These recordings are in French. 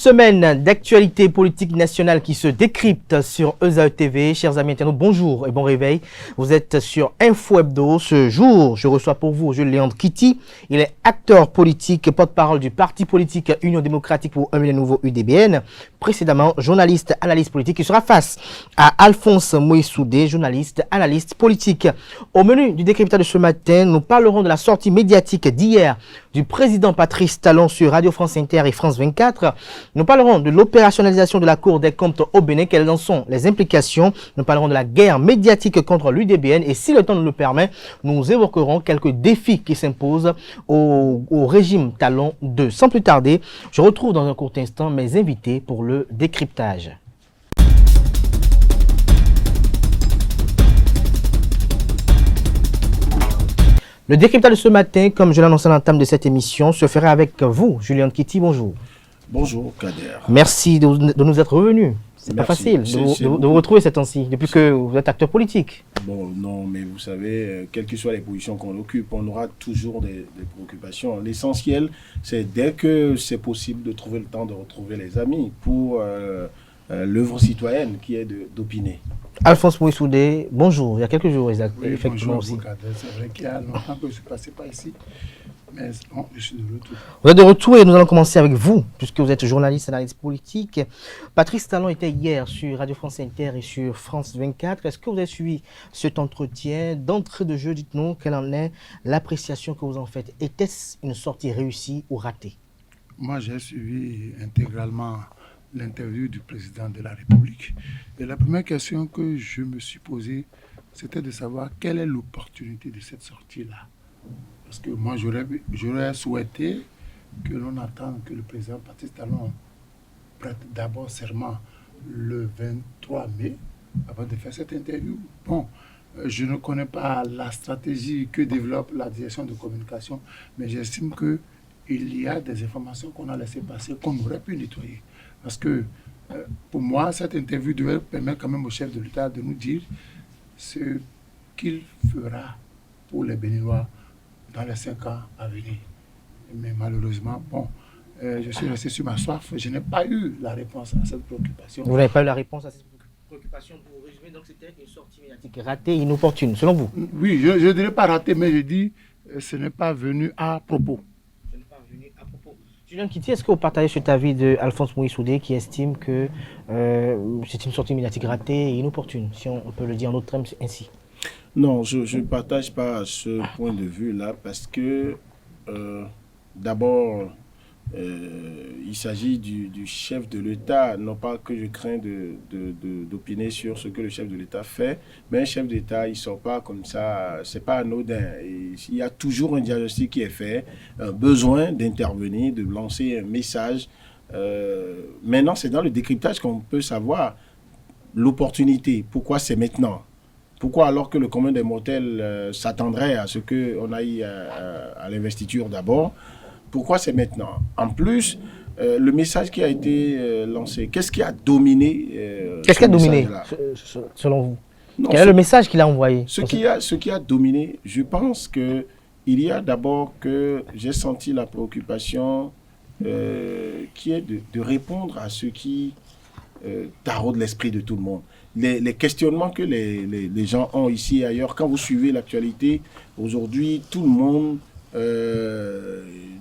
semaine d'actualité politique nationale qui se décrypte sur ESAE TV. Chers amis internautes, bonjour et bon réveil. Vous êtes sur Info Hebdo. Ce jour, je reçois pour vous Jules Léandre Kitty. Il est acteur politique, porte-parole du parti politique Union démocratique pour un nouveau UDBN. Précédemment, journaliste, analyste politique. Il sera face à Alphonse Moïsoudé, journaliste, analyste politique. Au menu du décryptage de ce matin, nous parlerons de la sortie médiatique d'hier du président Patrice Talon sur Radio France Inter et France 24. Nous parlerons de l'opérationnalisation de la Cour des comptes au Bénin, quelles en sont les implications. Nous parlerons de la guerre médiatique contre l'UDBN et si le temps nous le permet, nous évoquerons quelques défis qui s'imposent au régime Talon 2. Sans plus tarder, je retrouve dans un court instant mes invités pour le décryptage. Le décryptage de ce matin, comme je l'annonçais à l'entame de cette émission, se fera avec vous, Julian Kitty. Bonjour. Bonjour, Kader. Merci de nous être revenu. C'est pas facile de vous retrouver ces temps-ci, depuis que vous êtes acteur politique. Bon, non, mais vous savez, quelles que soient les positions qu'on occupe, on aura toujours des préoccupations. L'essentiel, c'est dès que c'est possible de trouver le temps de retrouver les amis pour l'œuvre citoyenne qui est d'opiner. Alphonse Moïsoudé, bonjour. Il y a quelques jours, effectivement bonjour, aussi. C'est vrai qu'il y a longtemps que je ne passais pas ici, mais bon, je suis de retour. Vous êtes de retour et nous allons commencer avec vous, puisque vous êtes journaliste, analyste politique. Patrice Talon était hier sur Radio France Inter et sur France 24. Est-ce que vous avez suivi cet entretien? D'entrée de jeu, dites-nous quelle en est l'appréciation que vous en faites. Était-ce une sortie réussie ou ratée? Moi, j'ai suivi intégralement l'interview du président de la République. Et la première question que je me suis posée, c'était de savoir quelle est l'opportunité de cette sortie-là. Parce que moi, j'aurais souhaité que l'on attende que le président Patrice Talon prête d'abord serment le 23 mai avant de faire cette interview. Bon, je ne connais pas la stratégie que développe la direction de communication, mais j'estime qu'il y a des informations qu'on a laissées passer, qu'on aurait pu nettoyer. Parce que, pour moi, cette interview devait permettre quand même au chef de l'État de nous dire ce qu'il fera pour les Béninois dans les 5 ans à venir. Mais malheureusement, bon, je suis resté sur ma soif. Je n'ai pas eu la réponse à cette préoccupation. Vous n'avez pas eu la réponse à cette préoccupation pour résumer, donc c'était une sortie médiatique ratée, inopportune, selon vous? Oui, je ne dirais pas ratée, mais je dis ce n'est pas venu à propos. Julian Kitty, est-ce que vous partagez cet avis d'Alphonse Moïsoudé qui estime que c'est une sortie médiatique ratée et inopportune, si on peut le dire en d'autres termes ainsi? Non, je ne partage pas ce point de vue-là parce que, d'abord, il s'agit du chef de l'État, non pas que je crains d'opiner sur ce que le chef de l'État fait, mais un chef d'État, il ne sort pas comme ça, ce n'est pas anodin. Et il y a toujours un diagnostic qui est fait, un besoin d'intervenir, de lancer un message. Maintenant, c'est dans le décryptage qu'on peut savoir l'opportunité. Pourquoi c'est maintenant? Pourquoi alors que le commun des mortels s'attendrait à ce qu'on aille à l'investiture d'abord? Pourquoi c'est maintenant? En plus, le message qui a été lancé, qu'est-ce qui a dominé Qu'est-ce qui a dominé, selon vous? Quel est le message qu'il a envoyé? Ce qui a dominé, je pense qu'il y a d'abord que j'ai senti la préoccupation qui est de répondre à ce qui taraude l'esprit de tout le monde. Les questionnements que les gens ont ici et ailleurs, quand vous suivez l'actualité, aujourd'hui, tout le monde...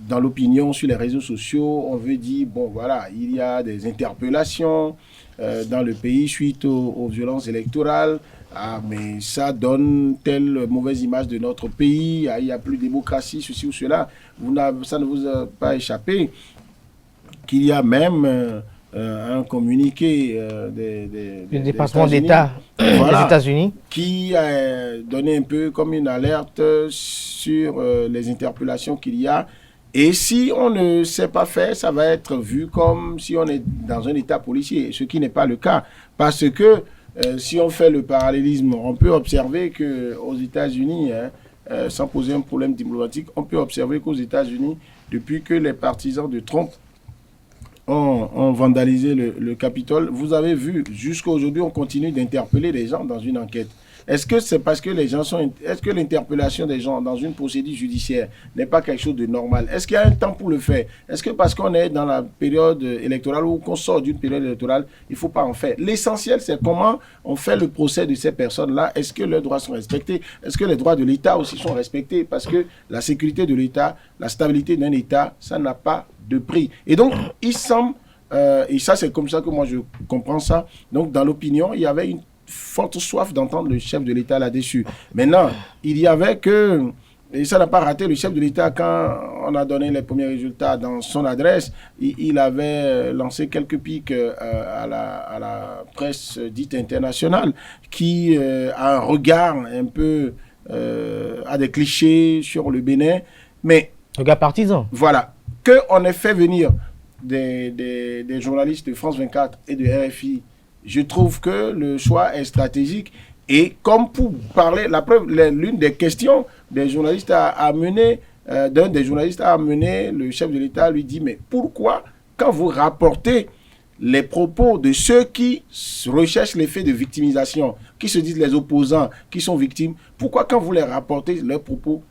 dans l'opinion, sur les réseaux sociaux, on veut dire, bon voilà, il y a des interpellations dans le pays suite aux violences électorales. Ah, mais ça donne telle mauvaise image de notre pays, il n'y a plus de démocratie, ceci ou cela. Ça ne vous a pas échappé qu'il y a même un communiqué du département d'État des États-Unis qui a donné un peu comme une alerte sur les interpellations qu'il y a. Et si on ne sait pas faire, ça va être vu comme si on est dans un état policier, ce qui n'est pas le cas. Parce que si on fait le parallélisme, on peut observer qu'aux États-Unis, sans poser un problème diplomatique, on peut observer qu'aux États-Unis, depuis que les partisans de Trump ont vandalisé le Capitole. Vous avez vu, jusqu'à aujourd'hui, on continue d'interpeller les gens dans une enquête. Est-ce que c'est parce que les gens sont... Est-ce que l'interpellation des gens dans une procédure judiciaire n'est pas quelque chose de normal? Est-ce qu'il y a un temps pour le faire? Est-ce que parce qu'on est dans la période électorale ou qu'on sort d'une période électorale, il ne faut pas en faire? L'essentiel, c'est comment on fait le procès de ces personnes-là. Est-ce que leurs droits sont respectés? Est-ce que les droits de l'État aussi sont respectés? Parce que la sécurité de l'État, la stabilité d'un État, ça n'a pas de prix. Et donc, il semble, et ça c'est comme ça que moi je comprends ça, donc dans l'opinion, il y avait une forte soif d'entendre le chef de l'État là-dessus. Maintenant, il y avait que, et ça n'a pas raté, le chef de l'État, quand on a donné les premiers résultats dans son adresse, il avait lancé quelques piques à la presse dite internationale, qui a un regard un peu, a des clichés sur le Bénin, mais... Regard partisan. Voilà. Qu'on ait fait venir des journalistes de France 24 et de RFI, je trouve que le choix est stratégique. Et comme pour parler, la preuve, l'une des questions des journalistes d'un des journalistes a amené le chef de l'État, lui dit, mais pourquoi, quand vous rapportez les propos de ceux qui recherchent l'effet de victimisation, qui se disent les opposants, qui sont victimes, pourquoi quand vous les rapportez leurs propos,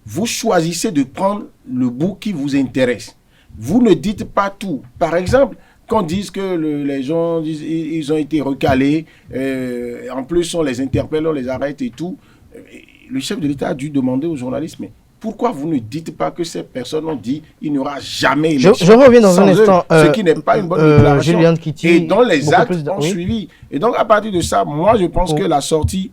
vous choisissez de prendre le bout qui vous intéresse? Vous ne dites pas tout. Par exemple, qu'on dise que les gens ils ont été recalés, en plus on les interpelle, on les arrête et tout. Le chef de l'État a dû demander aux journalistes, mais pourquoi vous ne dites pas que ces personnes ont dit qu'il n'y aura jamais élection? Je reviens dans un instant. Ce qui n'est pas une bonne déclaration. Julian Kitty, et dont les actes ont oui. suivi. Et donc, à partir de ça, moi, je pense que la sortie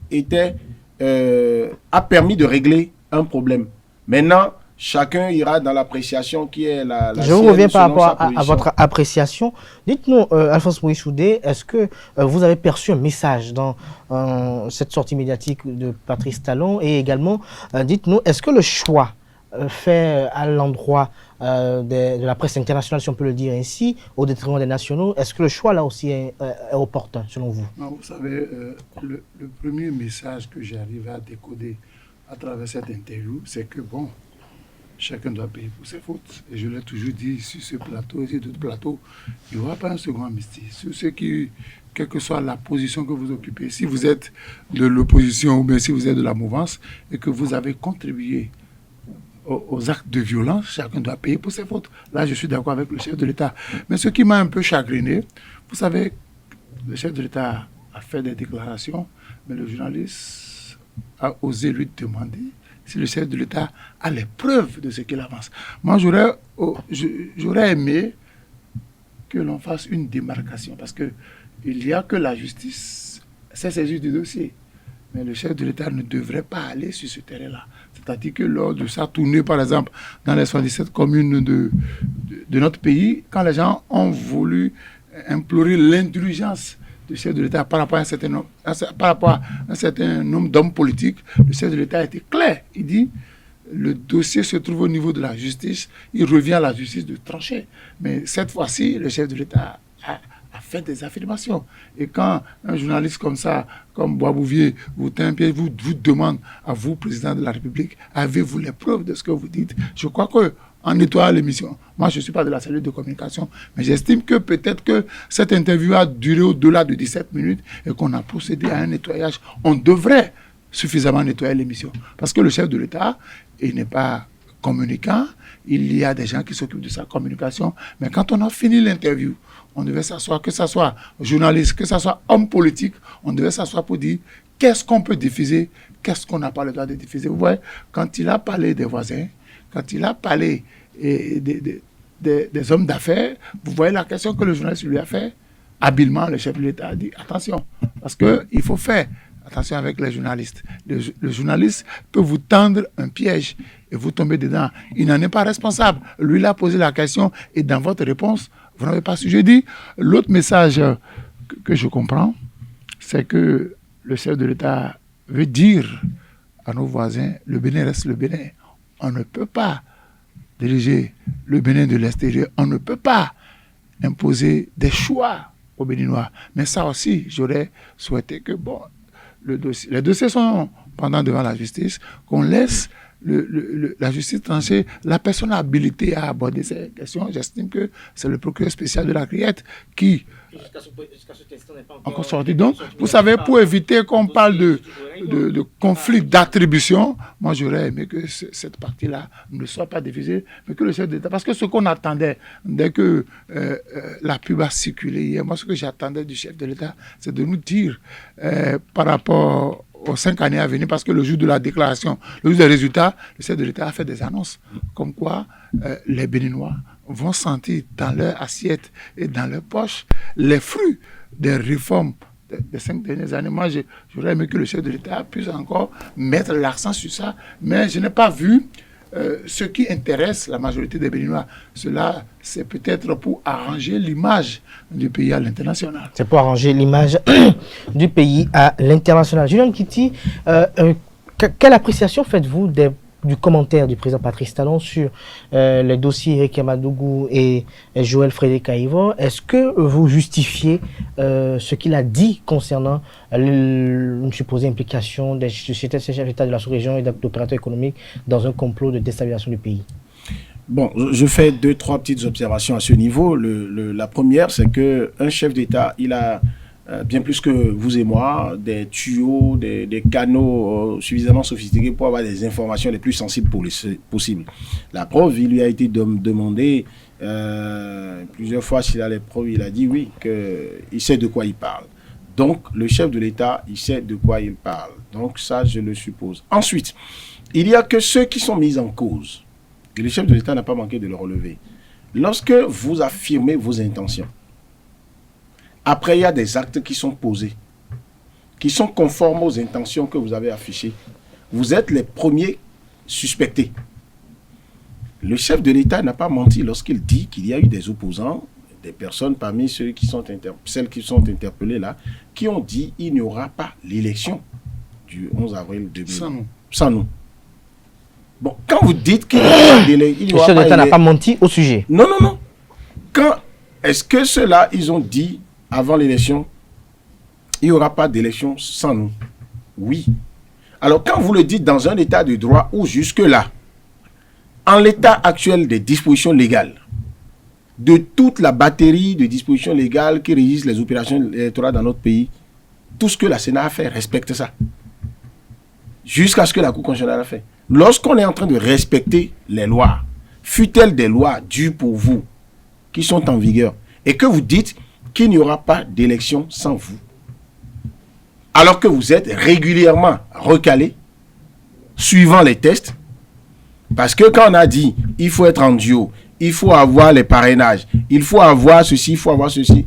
a permis de régler un problème. Maintenant, chacun ira dans l'appréciation qui est la Je vous reviens par rapport à votre appréciation. Dites-nous, Alphonse Moïse Soudé, est-ce que vous avez perçu un message dans cette sortie médiatique de Patrice Talon? Et également, dites-nous, est-ce que le choix fait à l'endroit de la presse internationale, si on peut le dire ainsi, au détriment des nationaux, est-ce que le choix là aussi est opportun, selon vous? Non, vous savez, le premier message que j'arrive à décoder à travers cette interview, c'est que, bon, chacun doit payer pour ses fautes. Et je l'ai toujours dit, sur ce plateau et sur d'autres plateaux, il n'y aura pas un second amnistie. Sur ceux qui, quelle que soit la position que vous occupez, si vous êtes de l'opposition ou bien si vous êtes de la mouvance et que vous avez contribué aux actes de violence, chacun doit payer pour ses fautes. Là, je suis d'accord avec le chef de l'État. Mais ce qui m'a un peu chagriné, vous savez, le chef de l'État a fait des déclarations, mais le journaliste a osé lui demander si le chef de l'État a les preuves de ce qu'il avance. Moi, j'aurais aimé que l'on fasse une démarcation, parce qu'il n'y a que la justice s'est saisie du dossier. Mais le chef de l'État ne devrait pas aller sur ce terrain-là. C'est-à-dire que lors de sa tournée, par exemple, dans les 77 communes de notre pays, quand les gens ont voulu implorer l'indulgence du chef de l'État par rapport à un certain nombre d'hommes politiques, le chef de l'État a été clair. Il dit, le dossier se trouve au niveau de la justice, il revient à la justice de trancher. Mais cette fois-ci, le chef de l'État a fait des affirmations. Et quand un journaliste comme ça, comme Boisbouvier, vous tend un pied, vous demande à vous, président de la République, avez-vous les preuves de ce que vous dites? Je crois que en nettoyant l'émission, moi je ne suis pas de la cellule de communication, mais j'estime que peut-être que cette interview a duré au-delà de 17 minutes et qu'on a procédé à un nettoyage. On devrait suffisamment nettoyer l'émission. Parce que le chef de l'État, il n'est pas communicant, il y a des gens qui s'occupent de sa communication, mais quand on a fini l'interview, on devait s'asseoir, que ce soit journaliste, que ce soit homme politique, on devait s'asseoir pour dire qu'est-ce qu'on peut diffuser, qu'est-ce qu'on n'a pas le droit de diffuser. Vous voyez, quand il a parlé des voisins, quand il a parlé des hommes d'affaires, vous voyez la question que le journaliste lui a fait. Habilement, le chef de l'État a dit attention, parce qu'il faut faire attention avec les journalistes. Le journaliste peut vous tendre un piège et vous tombez dedans. Il n'en est pas responsable. Lui, il a posé la question et dans votre réponse, vous n'avez pas su. Je dis, l'autre message que je comprends, c'est que le chef de l'État veut dire à nos voisins, le Bénin reste le Bénin. On ne peut pas diriger le Bénin de l'extérieur. On ne peut pas imposer des choix aux Béninois. Mais ça aussi, j'aurais souhaité que, bon, les dossiers sont pendant devant la justice, qu'on laisse la justice tranchée, la personne habilitée à aborder ces questions, j'estime que c'est le procureur spécial de la Criette qui encore sorti. Donc, vous savez, pour éviter qu'on parle de conflit d'attribution, moi j'aurais aimé que cette partie-là ne soit pas diffusée, mais que le chef d'État, parce que ce qu'on attendait dès que la pub a circulé hier, moi ce que j'attendais du chef de l'État, c'est de nous dire par rapport aux 5 années à venir, parce que le jour de la déclaration, le jour des résultats, le chef de l'État a fait des annonces comme quoi les Béninois vont sentir dans leur assiette et dans leur poche les fruits des réformes des 5 dernières années. Moi, j'aurais aimé que le chef de l'État puisse encore mettre l'accent sur ça, mais je n'ai pas vu ce qui intéresse la majorité des Béninois. Cela, c'est peut-être pour arranger l'image du pays à l'international. C'est pour arranger l'image du pays à l'international. Julien Kitty, quelle appréciation faites-vous du commentaire du président Patrice Talon sur les dossiers Eric Yamadougou et Joël Frédéric Aïvo? Est-ce que vous justifiez ce qu'il a dit concernant une supposée implication des sociétés chefs d'État de la sous-région et d'opérateurs économiques dans un complot de déstabilisation du pays? Bon, je fais 2-3 petites observations à ce niveau. La première, c'est qu'un chef d'État, il a bien plus que vous et moi, des tuyaux, des canaux suffisamment sophistiqués pour avoir des informations les plus sensibles possibles. La preuve, il lui a été demandé plusieurs fois s'il a les preuves. Il a dit oui, qu'il sait de quoi il parle. Donc, le chef de l'État, il sait de quoi il parle. Donc, ça, je le suppose. Ensuite, il y a que ceux qui sont mis en cause. Et le chef de l'État n'a pas manqué de le relever. Lorsque vous affirmez vos intentions, après, il y a des actes qui sont posés, qui sont conformes aux intentions que vous avez affichées. Vous êtes les premiers suspectés. Le chef de l'État n'a pas menti lorsqu'il dit qu'il y a eu des opposants, des personnes parmi celles qui sont interpellées là, qui ont dit qu'il n'y aura pas l'élection du 11 avril 2020. Sans nous. Bon, quand vous dites qu'il n'y aura pas d'élection... Le chef de l'État n'a pas menti au sujet. Non. Est-ce que ceux-là, ils ont dit... Avant l'élection, il n'y aura pas d'élection sans nous. Oui. Alors, quand vous le dites dans un état de droit où jusque-là, en l'état actuel des dispositions légales, de toute la batterie de dispositions légales qui régissent les opérations électorales dans notre pays, tout ce que la Sénat a fait respecte ça. Jusqu'à ce que la Cour constitutionnelle a fait. Lorsqu'on est en train de respecter les lois, fût-elles des lois dues pour vous, qui sont en vigueur, et que vous dites qu'il n'y aura pas d'élection sans vous, alors que vous êtes régulièrement recalé, suivant les tests, parce que quand on a dit, il faut être en duo, il faut avoir les parrainages, il faut avoir ceci, il faut avoir ceci,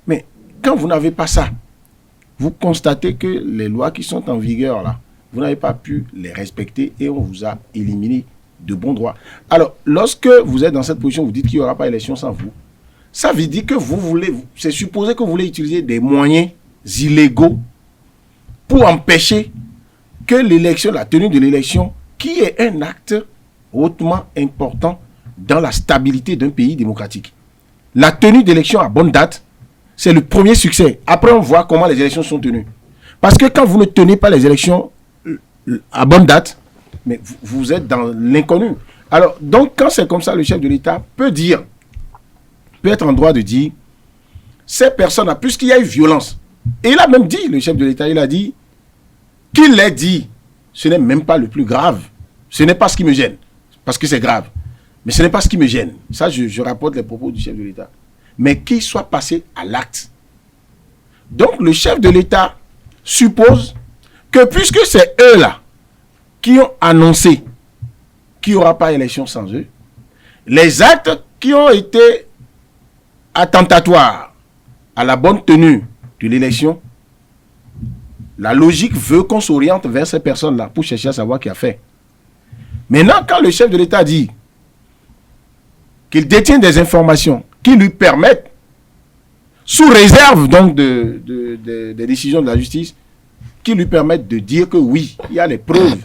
mais quand vous n'avez pas ça, vous constatez que les lois qui sont en vigueur là, vous n'avez pas pu les respecter et on vous a éliminé de bon droit. Alors, lorsque vous êtes dans cette position, vous dites qu'il n'y aura pas élection sans vous, ça veut dire que c'est supposé que vous voulez utiliser des moyens illégaux pour empêcher que l'élection, la tenue de l'élection, qui est un acte hautement important dans la stabilité d'un pays démocratique. La tenue d'élection à bonne date, c'est le premier succès. Après, on voit comment les élections sont tenues. Parce que quand vous ne tenez pas les élections à bonne date, mais vous êtes dans l'inconnu. Alors, donc, quand c'est comme ça, le chef de l'État peut être en droit de dire, ces personnes-là, puisqu'il y a eu violence, et il a même dit, le chef de l'État, il a dit, qu'il l'ait dit, ce n'est même pas le plus grave. Ce n'est pas ce qui me gêne, parce que c'est grave. Mais ce n'est pas ce qui me gêne. Ça, je rapporte les propos du chef de l'État. Mais qu'il soit passé à l'acte. Donc, le chef de l'État suppose que puisque c'est eux-là qui ont annoncé qu'il n'y aura pas élection sans eux, les actes qui ont été attentatoires à la bonne tenue de l'élection, la logique veut qu'on s'oriente vers ces personnes-là pour chercher à savoir qui a fait. Maintenant, quand le chef de l'État dit qu'il détient des informations qui lui permettent, sous réserve donc des décisions de la justice, qui lui permettent de dire que oui, il y a les preuves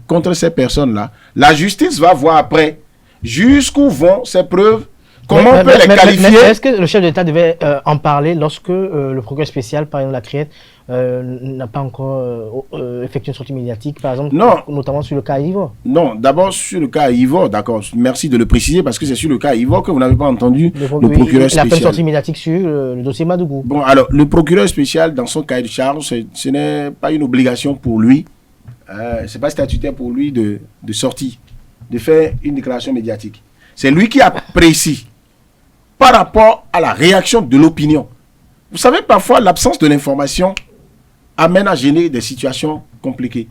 contre ces personnes-là, la justice va voir après jusqu'où vont ces preuves. Comment on peut les qualifier? Est-ce que le chef d'État devait en parler lorsque le procureur spécial, par exemple la Criette, n'a pas encore effectué une sortie médiatique, par exemple, Non. notamment sur le cas Ivor. Non, d'abord sur le cas Ivor, d'accord, merci de le préciser parce que c'est sur le cas Ivor que vous n'avez pas entendu le procureur Il a fait une spécial. sortie médiatique sur le dossier Madougou. Bon, alors, le procureur spécial, dans son cahier de charge, ce n'est pas une obligation pour lui, ce n'est pas statutaire pour lui de sortir, de faire une déclaration médiatique. C'est lui qui apprécie par rapport à la réaction de l'opinion. Vous savez, parfois, l'absence de l'information amène à générer des situations compliquées.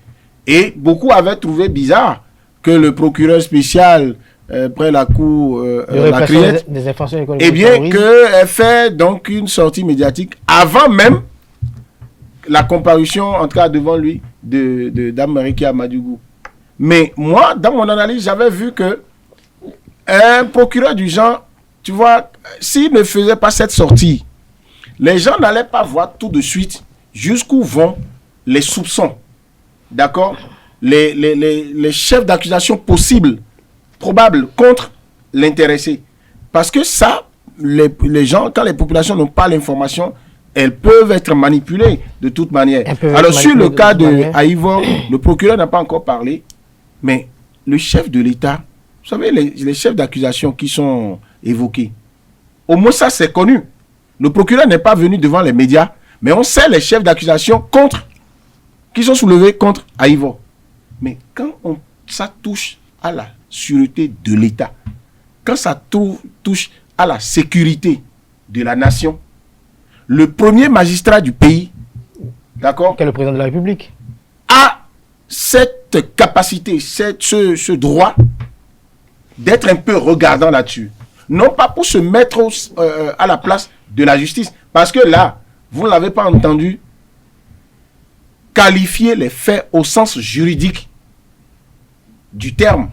Et beaucoup avaient trouvé bizarre que le procureur spécial, près la cour, la criette, des informations eh bien, qu'elle fait donc une sortie médiatique avant même la comparution, en tout cas devant lui, de Dame Marikia Madougou. Mais moi, dans mon analyse, j'avais vu que un procureur du genre, tu vois, s'il ne faisait pas cette sortie, les gens n'allaient pas voir tout de suite jusqu'où vont les soupçons, d'accord, les chefs d'accusation possibles, probables, contre l'intéressé. Parce que ça, les gens, quand les populations n'ont pas l'information, elles peuvent être manipulées de toute manière. Alors sur le cas de Ivor, le procureur n'a pas encore parlé, mais le chef de l'État, vous savez, les chefs d'accusation qui sont évoqués, au moins ça c'est connu. Le procureur n'est pas venu devant les médias, mais on sait les chefs d'accusation qui sont soulevés contre Ivor. Mais quand ça touche à la sûreté de l'État, quand ça touche à la sécurité de la nation, le premier magistrat du pays, d'accord, qui est le président de la République, a cette capacité, ce droit d'être un peu regardant là-dessus. Non pas pour se mettre à la place de la justice, parce que là, vous ne l'avez pas entendu qualifier les faits au sens juridique du terme,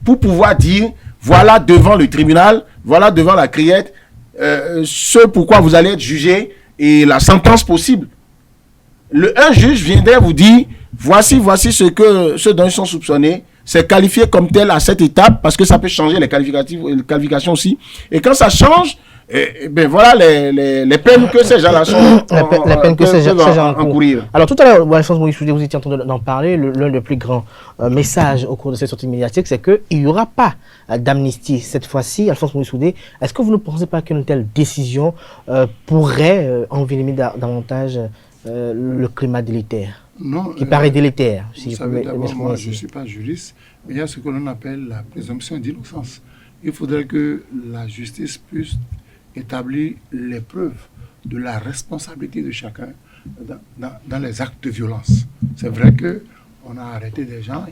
pour pouvoir dire, voilà devant le tribunal, voilà devant la criette, ce pourquoi vous allez être jugé et la sentence possible. Un juge viendrait vous dire, voici ce dont ils sont soupçonnés, c'est qualifié comme tel à cette étape, parce que ça peut changer les qualifications aussi. Et quand ça change, ben voilà les peines que ces gens-là sont les peines que ces gens encourir. Alors tout à l'heure, Alphonse Moïse Soudé, vous étiez en train d'en parler, l'un des plus grands messages au cours de cette sortie médiatique, c'est qu'il n'y aura pas d'amnistie cette fois-ci. Alphonse Moïse Soudé, est-ce que vous ne pensez pas qu'une telle décision pourrait envenimer davantage le climat délétère? Non, qui paraît délétère. Si vous savez, d'abord, moi, je ne suis pas juriste, mais il y a ce que l'on appelle la présomption d'innocence. Il faudrait que la justice puisse établir les preuves de la responsabilité de chacun dans les actes de violence. C'est vrai qu'on a arrêté des gens,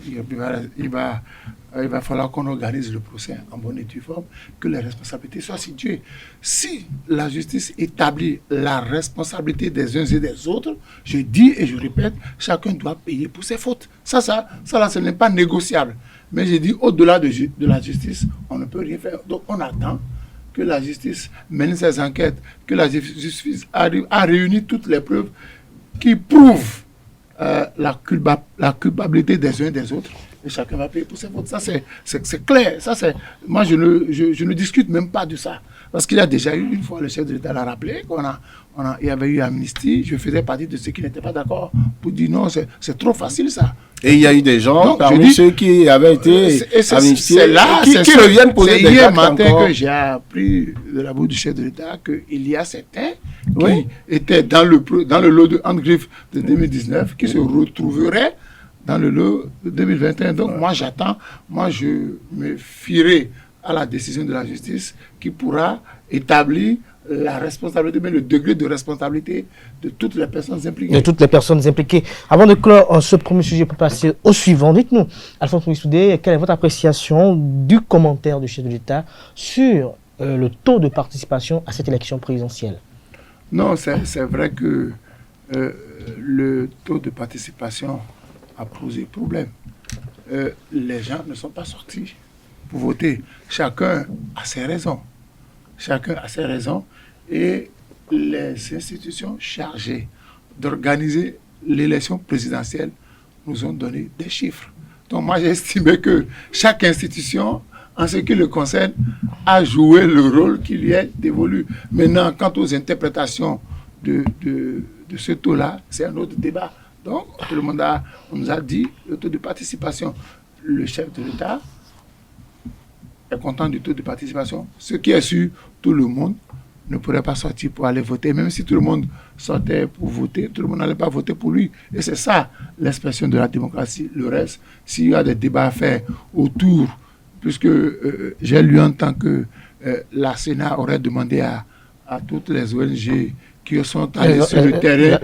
il va falloir qu'on organise le procès en bonne et due forme, que les responsabilités soient situées. Si la justice établit la responsabilité des uns et des autres, je dis et je répète, chacun doit payer pour ses fautes. Ça, ce n'est pas négociable. Mais je dis, au-delà de la justice, on ne peut rien faire. Donc on attend que la justice mène ses enquêtes, que la justice arrive à réunir toutes les preuves qui prouvent la culpabilité des uns et des autres. Et chacun va payer pour ses fautes. Ça, c'est clair. Moi, je ne discute même pas de ça. Parce qu'il y a déjà eu une fois, le chef de l'État l'a rappelé, il y avait eu amnistie. Je faisais partie de ceux qui n'étaient pas d'accord pour dire non, c'est trop facile ça. Et il y a eu des gens parmi ceux qui avaient été amnistiés qui reviennent poser des actes encore. C'est hier matin que j'ai appris de la bouche du chef de l'État qu'il y a certains qui étaient dans le lot de Handgriff de 2019 qui se retrouveraient dans le lot de 2021. Donc moi j'attends, je me fierai à la décision de la justice qui pourra établir la responsabilité, mais le degré de responsabilité de toutes les personnes impliquées. De toutes les personnes impliquées. Avant de clore ce premier sujet pour passer au suivant, dites-nous, Alphonse Moïse Soudé, quelle est votre appréciation du commentaire du chef de l'État sur le taux de participation à cette élection présidentielle? Non, c'est vrai que le taux de participation a posé problème. Les gens ne sont pas sortis pour voter. Chacun a ses raisons. Et les institutions chargées d'organiser l'élection présidentielle nous ont donné des chiffres. Donc moi j'ai estimé que chaque institution, en ce qui le concerne, a joué le rôle qui lui est dévolu. Maintenant, quant aux interprétations de de ce taux-là, c'est un autre débat. Donc, on nous a dit le taux de participation. Le chef de l'État est content du taux de participation. Ce qui est sûr, tout le monde ne pourrait pas sortir pour aller voter. Même si tout le monde sortait pour voter, tout le monde n'allait pas voter pour lui. Et c'est ça l'expression de la démocratie. Le reste, s'il y a des débats à faire autour, puisque j'ai lu en tant que la Sénat aurait demandé à toutes les ONG qui sont allées sur le terrain,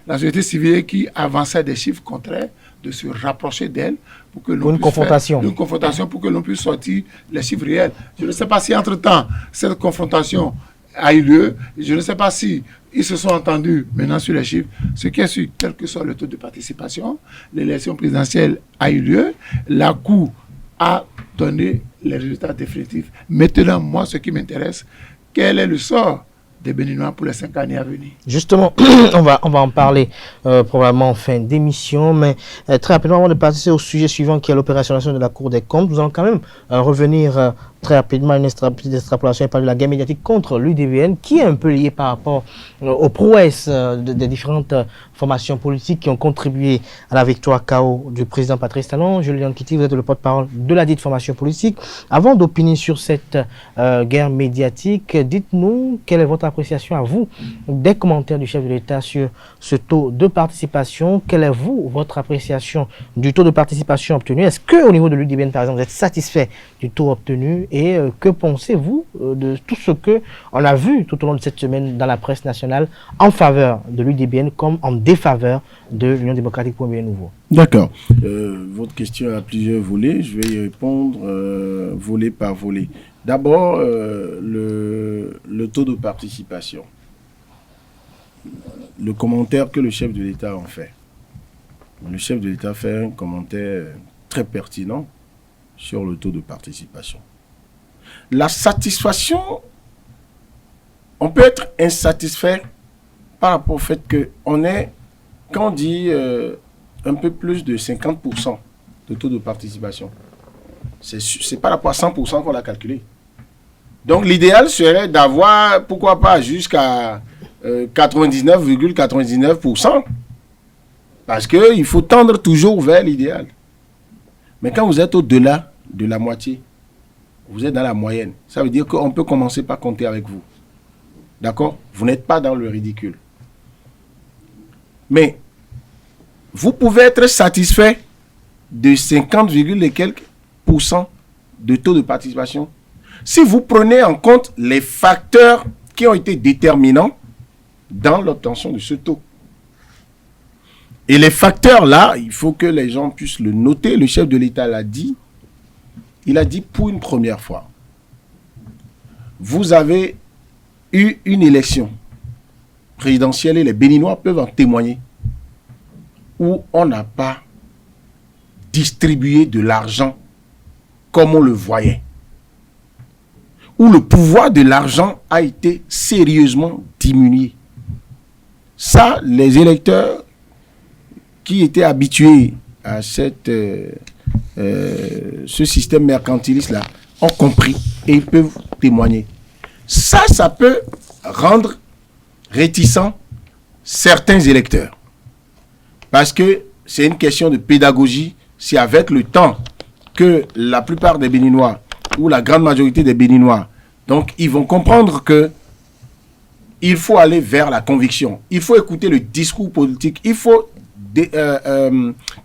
la société civile qui avançait des chiffres contraires, de se rapprocher d'elle pour que l'on puisse faire une confrontation pour que l'on puisse sortir les chiffres réels. Je ne sais pas si entre-temps, cette confrontation a eu lieu. Je ne sais pas si ils se sont entendus maintenant sur les chiffres. Ce qui est sûr, quel que soit le taux de participation, l'élection présidentielle a eu lieu. La Cour a donné les résultats définitifs. Maintenant, moi, ce qui m'intéresse, quel est le sort des Béninois pour les 5 années à venir? Justement, on va en parler probablement en fin d'émission, mais très rapidement, avant de passer au sujet suivant qui est l'opérationnalisation de la Cour des comptes, nous allons quand même revenir très rapidement à une extrapolation et parler de la guerre médiatique contre l'UDVN, qui est un peu liée par rapport aux prouesses des différentes formations politiques qui ont contribué à la victoire KO du président Patrice Talon. Julien Kitty, vous êtes le porte-parole de la dite formation politique. Avant d'opiner sur cette guerre médiatique, dites-nous quelle est votre appréciation à vous des commentaires du chef de l'État sur ce taux de participation. Quelle est votre appréciation du taux de participation obtenu? Est-ce qu'au niveau de l'UDVN, par exemple, vous êtes satisfait du taux obtenu? Et que pensez-vous de tout ce qu'on a vu tout au long de cette semaine dans la presse nationale en faveur de l'UDBN comme en défaveur de l'Union démocratique pour un bien nouveau? D'accord. Votre question a plusieurs volets. Je vais y répondre volet par volet. D'abord, le taux de participation. Le commentaire que le chef de l'État en fait. Le chef de l'État fait un commentaire très pertinent sur le taux de participation. La satisfaction, on peut être insatisfait par rapport au fait qu'on est, quand on dit un peu plus de 50% de taux de participation, c'est par rapport à 100% qu'on a calculé. Donc l'idéal serait d'avoir, pourquoi pas, jusqu'à 99,99%, parce qu'il faut tendre toujours vers l'idéal. Mais quand vous êtes au-delà de la moitié, vous êtes dans la moyenne. Ça veut dire qu'on peut commencer par compter avec vous. D'accord? Vous n'êtes pas dans le ridicule. Mais vous pouvez être satisfait de 50, et quelques % de taux de participation si vous prenez en compte les facteurs qui ont été déterminants dans l'obtention de ce taux. Et les facteurs là, il faut que les gens puissent le noter. Le chef de l'État l'a dit. Il a dit pour une première fois, vous avez eu une élection présidentielle et les Béninois peuvent en témoigner, où on n'a pas distribué de l'argent comme on le voyait, où le pouvoir de l'argent a été sérieusement diminué. Ça, les électeurs qui étaient habitués à ce système mercantiliste-là ont compris et ils peuvent témoigner. Ça peut rendre réticents certains électeurs. Parce que c'est une question de pédagogie. Si avec le temps que la plupart des Béninois ou la grande majorité des Béninois, donc ils vont comprendre que il faut aller vers la conviction. Il faut écouter le discours politique. Il faut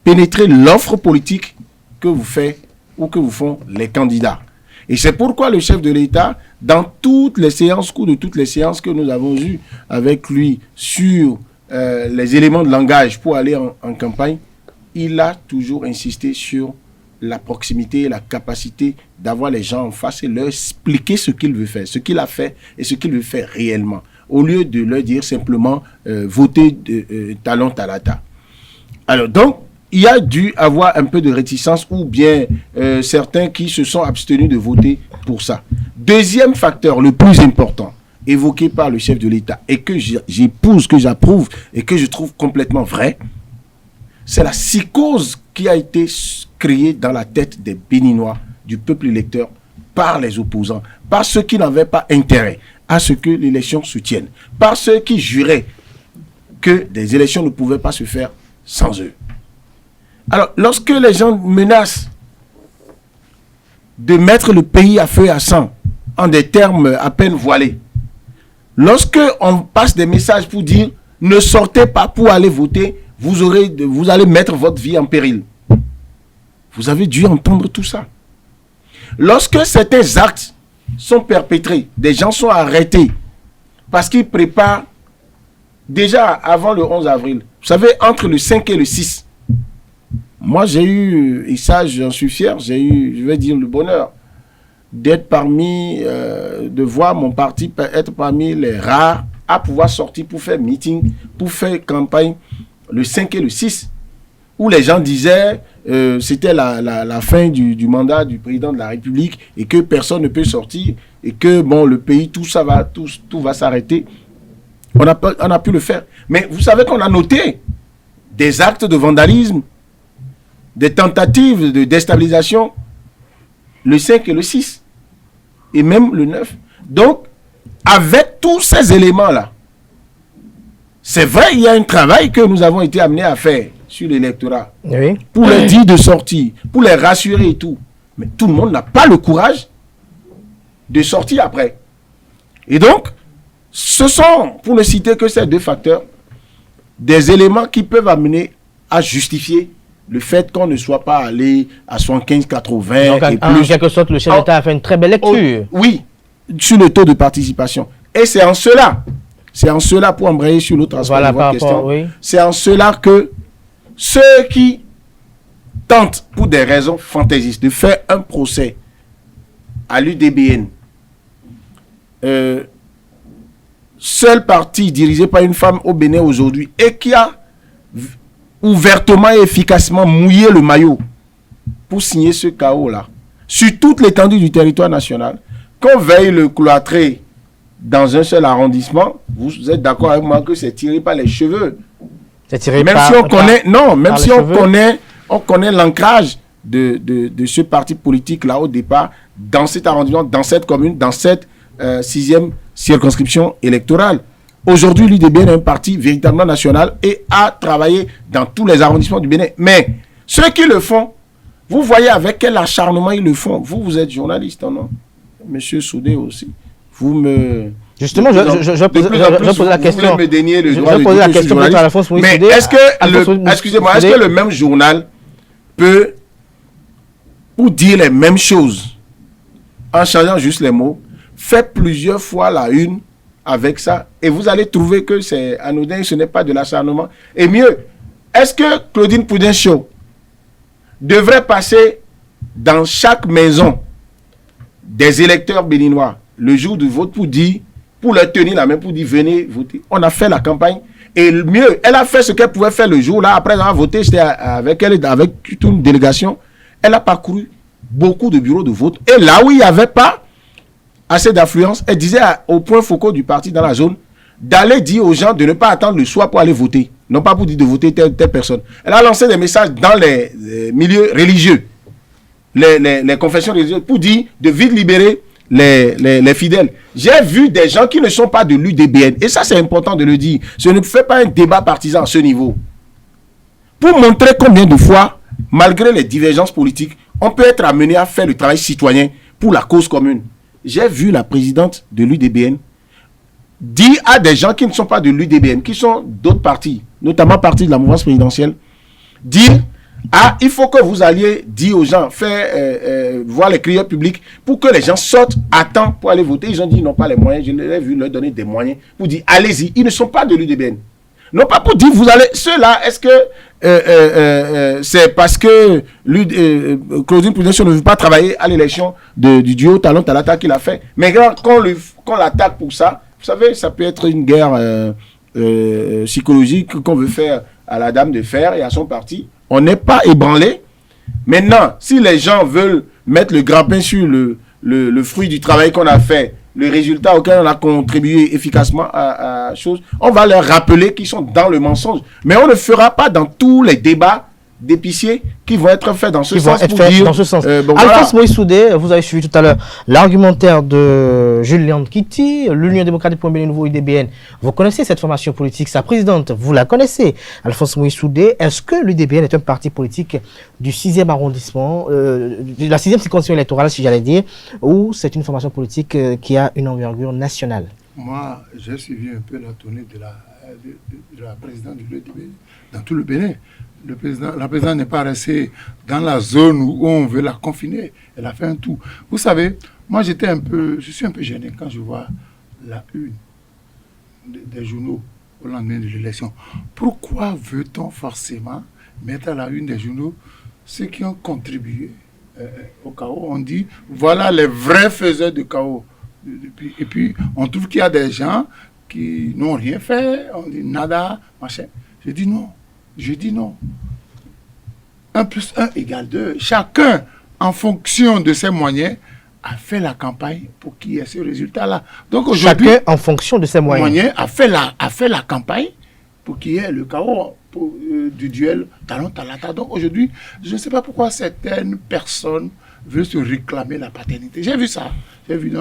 pénétrer l'offre politique que vous faites ou que vous font les candidats. Et c'est pourquoi le chef de l'État, dans toutes les séances, cours de toutes les séances que nous avons eues avec lui sur les éléments de langage pour aller en campagne, il a toujours insisté sur la proximité et la capacité d'avoir les gens en face et leur expliquer ce qu'il veut faire, ce qu'il a fait et ce qu'il veut faire réellement, au lieu de leur dire simplement votez talon talata. Alors donc, il y a dû avoir un peu de réticence ou bien certains qui se sont abstenus de voter pour ça. Deuxième facteur, le plus important, évoqué par le chef de l'État et que j'épouse, que j'approuve et que je trouve complètement vrai, c'est la psychose qui a été créée dans la tête des Béninois, du peuple électeur, par les opposants, par ceux qui n'avaient pas intérêt à ce que l'élection se tienne, par ceux qui juraient que des élections ne pouvaient pas se faire sans eux. Alors, lorsque les gens menacent de mettre le pays à feu et à sang, en des termes à peine voilés, lorsque on passe des messages pour dire « ne sortez pas pour aller voter, vous allez mettre votre vie en péril », vous avez dû entendre tout ça. Lorsque certains actes sont perpétrés, des gens sont arrêtés parce qu'ils préparent déjà avant le 11 avril. Vous savez, entre le 5 et le 6, moi j'ai eu, et ça j'en suis fier, j'ai eu, je vais dire, le bonheur d'être de voir mon parti être parmi les rares à pouvoir sortir pour faire meeting, pour faire campagne le 5 et le 6, où les gens disaient c'était la fin du mandat du président de la République et que personne ne peut sortir et que bon, le pays, tout va s'arrêter. On a pu le faire. Mais vous savez qu'on a noté des actes de vandalisme, des tentatives de déstabilisation le 5 et le 6 et même le 9. Donc, avec tous ces éléments-là, c'est vrai, il y a un travail que nous avons été amenés à faire sur l'électorat, oui, pour les dire de sortir, pour les rassurer et tout. Mais tout le monde n'a pas le courage de sortir après. Et donc, ce sont, pour ne citer que ces deux facteurs, des éléments qui peuvent amener à justifier le fait qu'on ne soit pas allé à 75-80 et en plus. quelque sorte, le chef d'État a fait une très belle lecture. Oui, sur le taux de participation. Et c'est en cela, pour embrayer sur l'autre aspect de votre question, oui. C'est en cela que ceux qui tentent, pour des raisons fantaisistes, de faire un procès à l'UDBN, seul parti dirigé par une femme au Bénin aujourd'hui et qui a ouvertement et efficacement mouillé le maillot pour signer ce chaos-là, sur toute l'étendue du territoire national, qu'on veuille le cloîtrer dans un seul arrondissement, vous êtes d'accord avec moi que c'est tiré par les cheveux. C'est tiré même par, si on connaît, non, même si on cheveux. connaît l'ancrage de ce parti politique-là au départ, dans cet arrondissement, dans cette commune, dans cette 6e circonscription électorale. Aujourd'hui, l'UDBN est un parti véritablement national et a travaillé dans tous les arrondissements du Bénin. Mais ceux qui le font, vous voyez avec quel acharnement ils le font. Vous êtes journaliste, non? Monsieur Soudé aussi. Vous me... Justement, je pose la question. Vous voulez me dénier le droit de poser la dire que je suis question journaliste. à Alphonse Moïse Mais Soudé. est-ce que le même journal peut, pour dire les mêmes choses, en changeant juste les mots, faire plusieurs fois la une avec ça, et vous allez trouver que c'est anodin, ce n'est pas de l'acharnement. Et mieux, est-ce que Claudine Poudin-Chaud devrait passer dans chaque maison des électeurs béninois le jour du vote pour leur tenir la main, pour dire venez voter? On a fait la campagne, et mieux, elle a fait ce qu'elle pouvait faire le jour-là, après avoir voté, j'étais avec elle, avec toute une délégation, elle a parcouru beaucoup de bureaux de vote, et là où il n'y avait pas assez d'affluence, elle disait au point focaux du parti dans la zone d'aller dire aux gens de ne pas attendre le soir pour aller voter, non pas pour dire de voter telle personne. Elle a lancé des messages dans les milieux religieux, les confessions religieuses, pour dire de vite libérer les fidèles. J'ai vu des gens qui ne sont pas de l'UDBN, et ça c'est important de le dire. Ce ne fait pas un débat partisan à ce niveau. Pour montrer combien de fois, malgré les divergences politiques, on peut être amené à faire le travail citoyen pour la cause commune. J'ai vu la présidente de l'UDBN dire à des gens qui ne sont pas de l'UDBN, qui sont d'autres partis, notamment partis de la mouvance présidentielle, dire il faut que vous alliez dire aux gens, faire voir les crieurs publics pour que les gens sortent à temps pour aller voter. Ils ont dit ils n'ont pas les moyens. Je l'ai vu leur donner des moyens pour dire allez-y. Ils ne sont pas de l'UDBN. Non pas pour dire vous allez. Ceux-là, est-ce que c'est parce que Claudine Poudin-Chaud ne veut pas travailler à l'élection du duo Talon Talata qu'il a fait? Mais quand l'attaque pour ça, vous savez, ça peut être une guerre psychologique qu'on veut faire à la Dame de Fer et à son parti. On n'est pas ébranlé. Maintenant, si les gens veulent mettre le grappin sur le fruit du travail qu'on a fait, le résultat auquel on a contribué efficacement à chose, on va leur rappeler qu'ils sont dans le mensonge. Mais on ne fera pas dans tous les débats d'épicier qui vont être faits dans ce qui vont sens. être faits dans ce sens. Alphonse Moïse Soudé, vous avez suivi tout à l'heure l'argumentaire de Jules-Léon Kitty, l'Union démocratique pour un nouveau UDBN. Vous connaissez cette formation politique, sa présidente, vous la connaissez, Alphonse Moïse Soudé. Est-ce que l'UDBN est un parti politique du 6e arrondissement, de la 6e circonscription électorale, si j'allais dire, ou c'est une formation politique qui a une envergure nationale? Moi, j'ai suivi un peu la tournée de la présidente de l'UDBN dans tout le Bénin. La présidente n'est pas restée dans la zone où on veut la confiner. Elle a fait un tout. Vous savez, moi je suis un peu gêné quand je vois la une des journaux au lendemain de l'élection. Pourquoi veut-on forcément mettre à la une des journaux ceux qui ont contribué au chaos? On dit, voilà les vrais faiseurs de chaos. Et puis, on trouve qu'il y a des gens qui n'ont rien fait. On dit nada, machin. Je dis non. 1 + 1 = 2. Chacun, en fonction de ses moyens, a fait la campagne pour qu'il y ait ce résultat-là. Donc aujourd'hui, chacun, en fonction de ses moyens, a fait la campagne pour qu'il y ait le chaos du duel talon-talata. Donc aujourd'hui, je ne sais pas pourquoi certaines personnes veulent se réclamer la paternité. J'ai vu ça. J'ai vu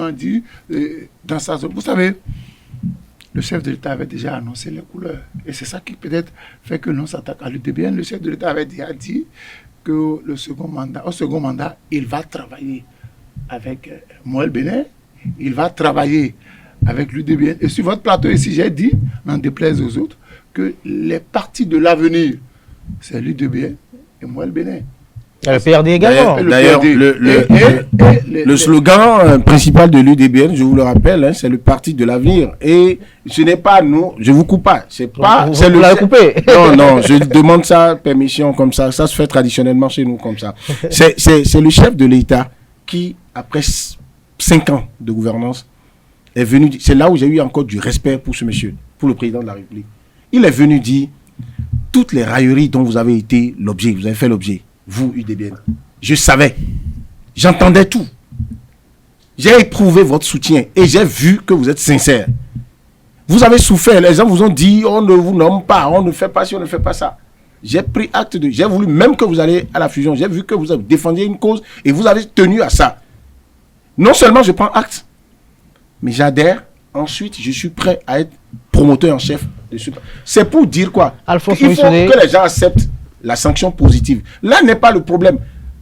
dans sa zone. Vous savez, le chef de l'État avait déjà annoncé les couleurs. Et c'est ça qui peut-être fait que l'on s'attaque à l'UDBN. Le chef de l'État avait déjà dit que au second mandat, il va travailler avec Moël Bénin, il va travailler avec l'UDBN. Et sur votre plateau ici, j'ai dit, n'en déplaise aux autres, que les partis de l'avenir, c'est l'UDBN et Moël Bénin. Le PRD également. D'ailleurs, le slogan principal de l'UDBN, je vous le rappelle, c'est le parti de l'avenir. Et ce n'est pas nous, je vous coupe pas. C'est pas. Vous l'avez coupé. Non, je demande ça, permission comme ça. Ça se fait traditionnellement chez nous comme ça. C'est le chef de l'État qui, après 5 ans de gouvernance, est venu. C'est là où j'ai eu encore du respect pour ce monsieur, pour le président de la République. Il est venu dire toutes les railleries dont vous avez été l'objet, vous avez fait l'objet. Vous, UDBN, je savais, j'entendais tout. J'ai éprouvé votre soutien et j'ai vu que vous êtes sincère. Vous avez souffert, les gens vous ont dit, on ne vous nomme pas, on ne fait pas ci, on ne fait pas ça. J'ai pris acte j'ai voulu même que vous allez à la fusion, j'ai vu que vous avez défendu une cause et vous avez tenu à ça. Non seulement je prends acte, mais j'adhère, ensuite je suis prêt à être promoteur en chef de ce. C'est pour dire quoi? Alphonse Il faut que les gens acceptent la sanction positive. Là n'est pas le problème.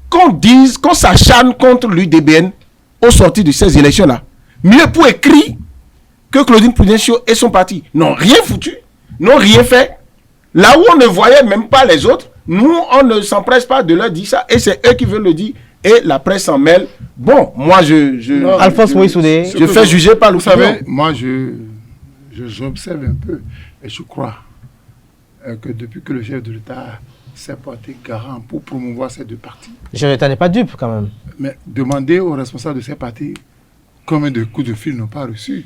Qu'on s'acharne contre l'UDBN au sortir de ces élections-là. Mieux pour écrire que Claudine Prudencio et son parti n'ont rien foutu, n'ont rien fait. Là où on ne voyait même pas les autres, nous, on ne s'empresse pas de leur dire ça. Et c'est eux qui veulent le dire. Et la presse s'en mêle. Bon, moi, Alphonse Moïse Soudé, je fais juger par le. Vous savez, moi, j'observe un peu et je crois que depuis que le chef de l'État s'est porté garant pour promouvoir ces deux partis. Le chef de l'État n'est pas dupe quand même. Mais demandez aux responsables de ces partis combien de coups de fil n'ont pas reçus.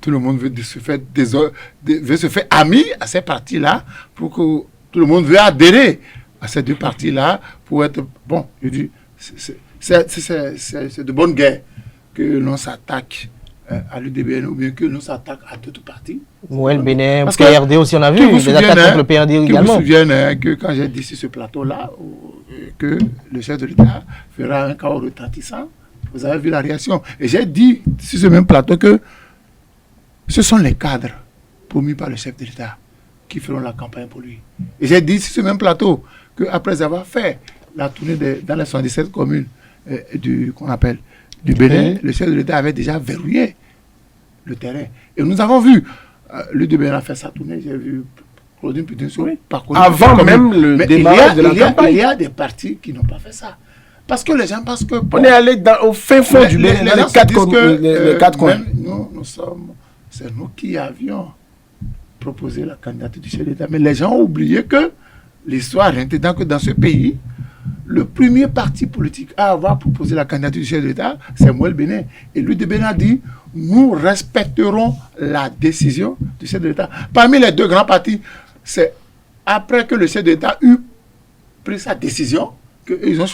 Tout le monde veut se faire ami à ces partis-là pour que tout le monde veut adhérer à ces deux partis-là pour être... Bon, je dis, c'est de bonne guerre que l'on s'attaque à l'UDBN ou bien que l'on s'attaque à d'autres partis. Moël Bénin, PRD aussi, on a vu des attaques contre le PRD également. Je me souviens que quand j'ai dit sur ce plateau-là que le chef de l'État fera un chaos retentissant, vous avez vu la réaction. Et j'ai dit sur ce même plateau que ce sont les cadres promis par le chef de l'État qui feront la campagne pour lui. Et j'ai dit sur ce même plateau qu'après avoir fait la tournée dans les 77 communes qu'on appelle du Bénin, le chef de l'État avait déjà verrouillé le terrain. Et nous avons vu, l'UDBN a fait sa tournée, j'ai vu Claudine Prudencio parcourir. Avant même le démarrage de la campagne. Il y a des partis qui n'ont pas fait ça. Parce que les gens pensent que... On est allé au fin fond du Bénin, dans les 4 coins. C'est nous qui avions proposé la candidature du chef de l'État. Mais les gens ont oublié que l'histoire était que dans ce pays, le premier parti politique à avoir proposé la candidature du chef de l'État, c'est Moël Bénin. Et l'UDBN a dit, nous respecterons la décision du chef de l'État. Parmi les deux grands partis, c'est après que le chef de l'État eut pris sa décision qu'ils ont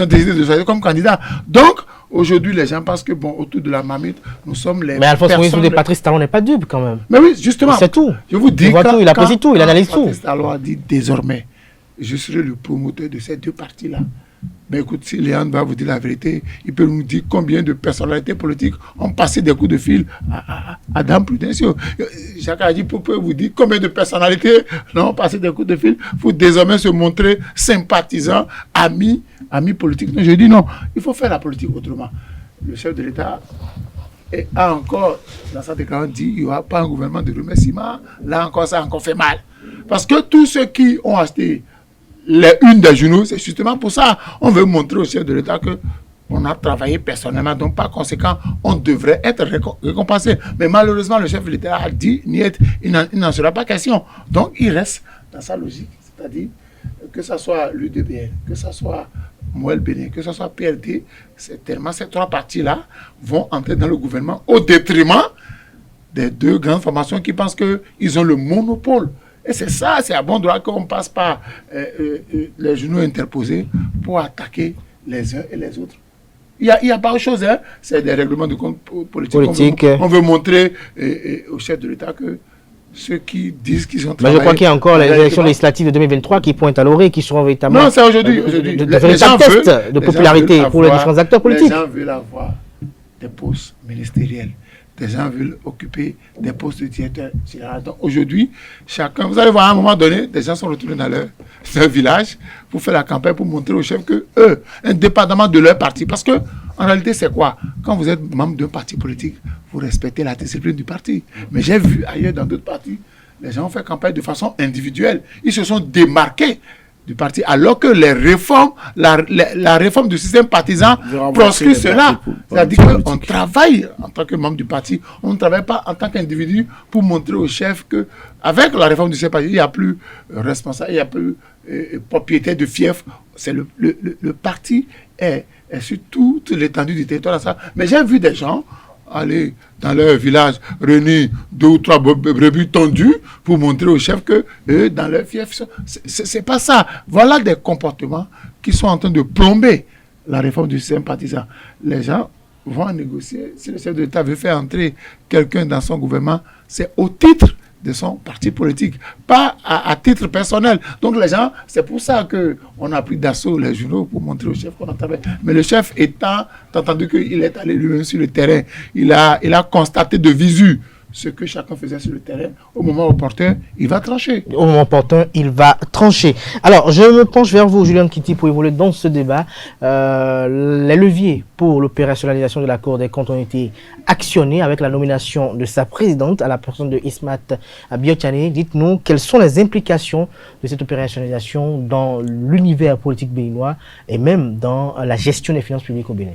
décidé de choisir comme candidat. Donc, aujourd'hui, les gens pensent que, bon, autour de la marmite, nous sommes les... Mais Alphonse Moïse Soudé, Patrice Talon n'est pas dupe quand même. Mais oui, justement. C'est tout. Je vous dis... Il apprécie tout, il analyse tout. Patrice Talon a dit désormais je serai le promoteur de ces deux partis-là. Mais écoute, si Léandre va vous dire la vérité, il peut nous dire combien de personnalités politiques ont passé des coups de fil à Dame Prudencio. Jacques a dit, peut vous dire combien de personnalités ont passé des coups de fil pour désormais se montrer sympathisants, amis politiques. Donc, je dis non, il faut faire la politique autrement. Le chef de l'État a encore, dans sa déclaration, dit qu'il n'y aura pas un gouvernement de remerciement. Là encore, ça a encore fait mal. Parce que tous ceux qui ont acheté les unes des journaux, c'est justement pour ça. On veut montrer au chef de l'État qu'on a travaillé personnellement, donc par conséquent, on devrait être récompensé. Mais malheureusement, le chef de l'État a dit, il n'en sera pas question. Donc, il reste dans sa logique, c'est-à-dire que ce soit l'UDBN, que ce soit Moël Bénin, que ce soit PRD, c'est tellement ces trois partis-là vont entrer dans le gouvernement au détriment des deux grandes formations qui pensent qu'ils ont le monopole. Et c'est ça, c'est à bon droit qu'on passe par les journaux interposés pour attaquer les uns et les autres. Il n'y a pas autre chose, hein? C'est des règlements de compte politiques. On veut montrer au chef de l'État que ceux qui disent qu'ils ont travaillé... Mais je crois qu'il y a encore les élections législatives de 2023 qui pointent à l'orée, qui seront véritablement... Non, c'est aujourd'hui. De véritables tests de popularité pour les différents acteurs politiques. Les gens veulent avoir des postes ministériels. Des gens veulent occuper des postes de directeur général. Donc aujourd'hui, chacun, vous allez voir à un moment donné, des gens sont retournés dans leur village pour faire la campagne, pour montrer aux chefs que eux, indépendamment de leur parti, parce que en réalité, c'est quoi? Quand vous êtes membre d'un parti politique, vous respectez la discipline du parti. Mais j'ai vu ailleurs dans d'autres partis, les gens ont fait campagne de façon individuelle. Ils se sont démarqués du parti, alors que les réformes, la réforme du système partisan proscrit cela. C'est-à-dire qu'on travaille en tant que membre du parti, on ne travaille pas en tant qu'individu pour montrer au chef que, avec la réforme du système partisan, il n'y a plus responsable, il n'y a plus propriétaire de fief. C'est le parti est sur toute l'étendue du territoire. Mais j'ai vu des gens aller dans leur village, réunir 2 ou 3 brebis tendues pour montrer au chef que eux, dans leur fief, c'est pas ça. Voilà des comportements qui sont en train de plomber la réforme du système partisan. Les gens vont négocier. Si le chef de l'État veut faire entrer quelqu'un dans son gouvernement, c'est au titre de son parti politique, pas à titre personnel. Donc les gens, c'est pour ça qu'on a pris d'assaut les journaux pour montrer au chef qu'on a travaillé. Mais le chef étant entendu qu'il est allé lui-même sur le terrain, il a constaté de visu ce que chacun faisait sur le terrain. Au moment opportun, il va trancher. Au moment opportun, il va trancher. Alors, je me penche vers vous, Julien Kitty, pour évoluer dans ce débat. Les leviers pour l'opérationnalisation de la Cour des comptes ont été actionnés avec la nomination de sa présidente à la personne de Ismat Biotchane. Dites-nous, quelles sont les implications de cette opérationnalisation dans l'univers politique béninois et même dans la gestion des finances publiques au Bénin?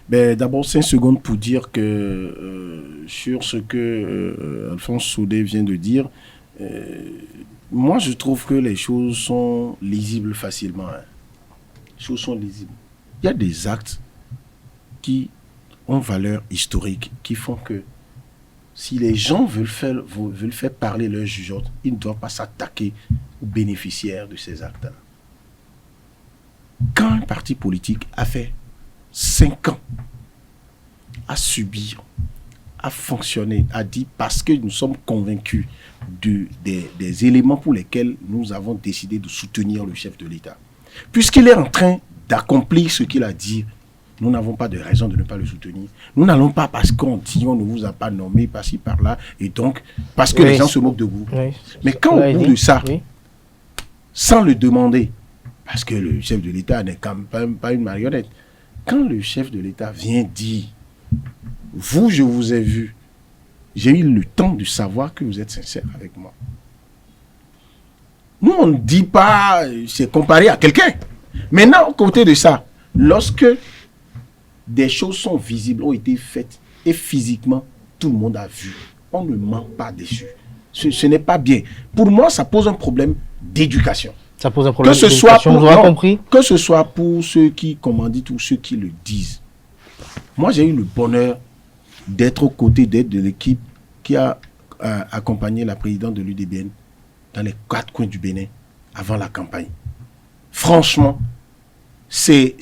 D'abord, 5 secondes pour dire que sur ce que Alphonse Soudé vient de dire, moi je trouve que les choses sont lisibles facilement. Hein. Les choses sont lisibles. Il y a des actes qui ont valeur historique, qui font que si les gens veulent faire parler leur jugeote, ils ne doivent pas s'attaquer aux bénéficiaires de ces actes-là. Quand un parti politique a fait 5 ans à subir, à fonctionner, à dire parce que nous sommes convaincus des éléments pour lesquels nous avons décidé de soutenir le chef de l'État. Puisqu'il est en train d'accomplir ce qu'il a dit, nous n'avons pas de raison de ne pas le soutenir. Nous n'allons pas parce qu'on dit on ne vous a pas nommé par-ci par-là et donc parce que les gens se moquent de vous. Oui. Mais quand au bout de ça, sans le demander, parce que le chef de l'État n'est quand même pas une marionnette, quand le chef de l'État vient dire « Vous, je vous ai vu, j'ai eu le temps de savoir que vous êtes sincère avec moi. » Nous, on ne dit pas c'est comparé à quelqu'un. Maintenant, à côté de ça, lorsque des choses sont visibles, ont été faites, et physiquement, tout le monde a vu, on ne ment pas dessus. Ce n'est pas bien. Pour moi, ça pose un problème d'éducation. Ça pose un problème que ce soit pour ceux qui commanditent ou ceux qui le disent. Moi, j'ai eu le bonheur d'être aux côtés de l'équipe qui a accompagné la présidente de l'UDBN dans les 4 coins du Bénin avant la campagne. Franchement, c'est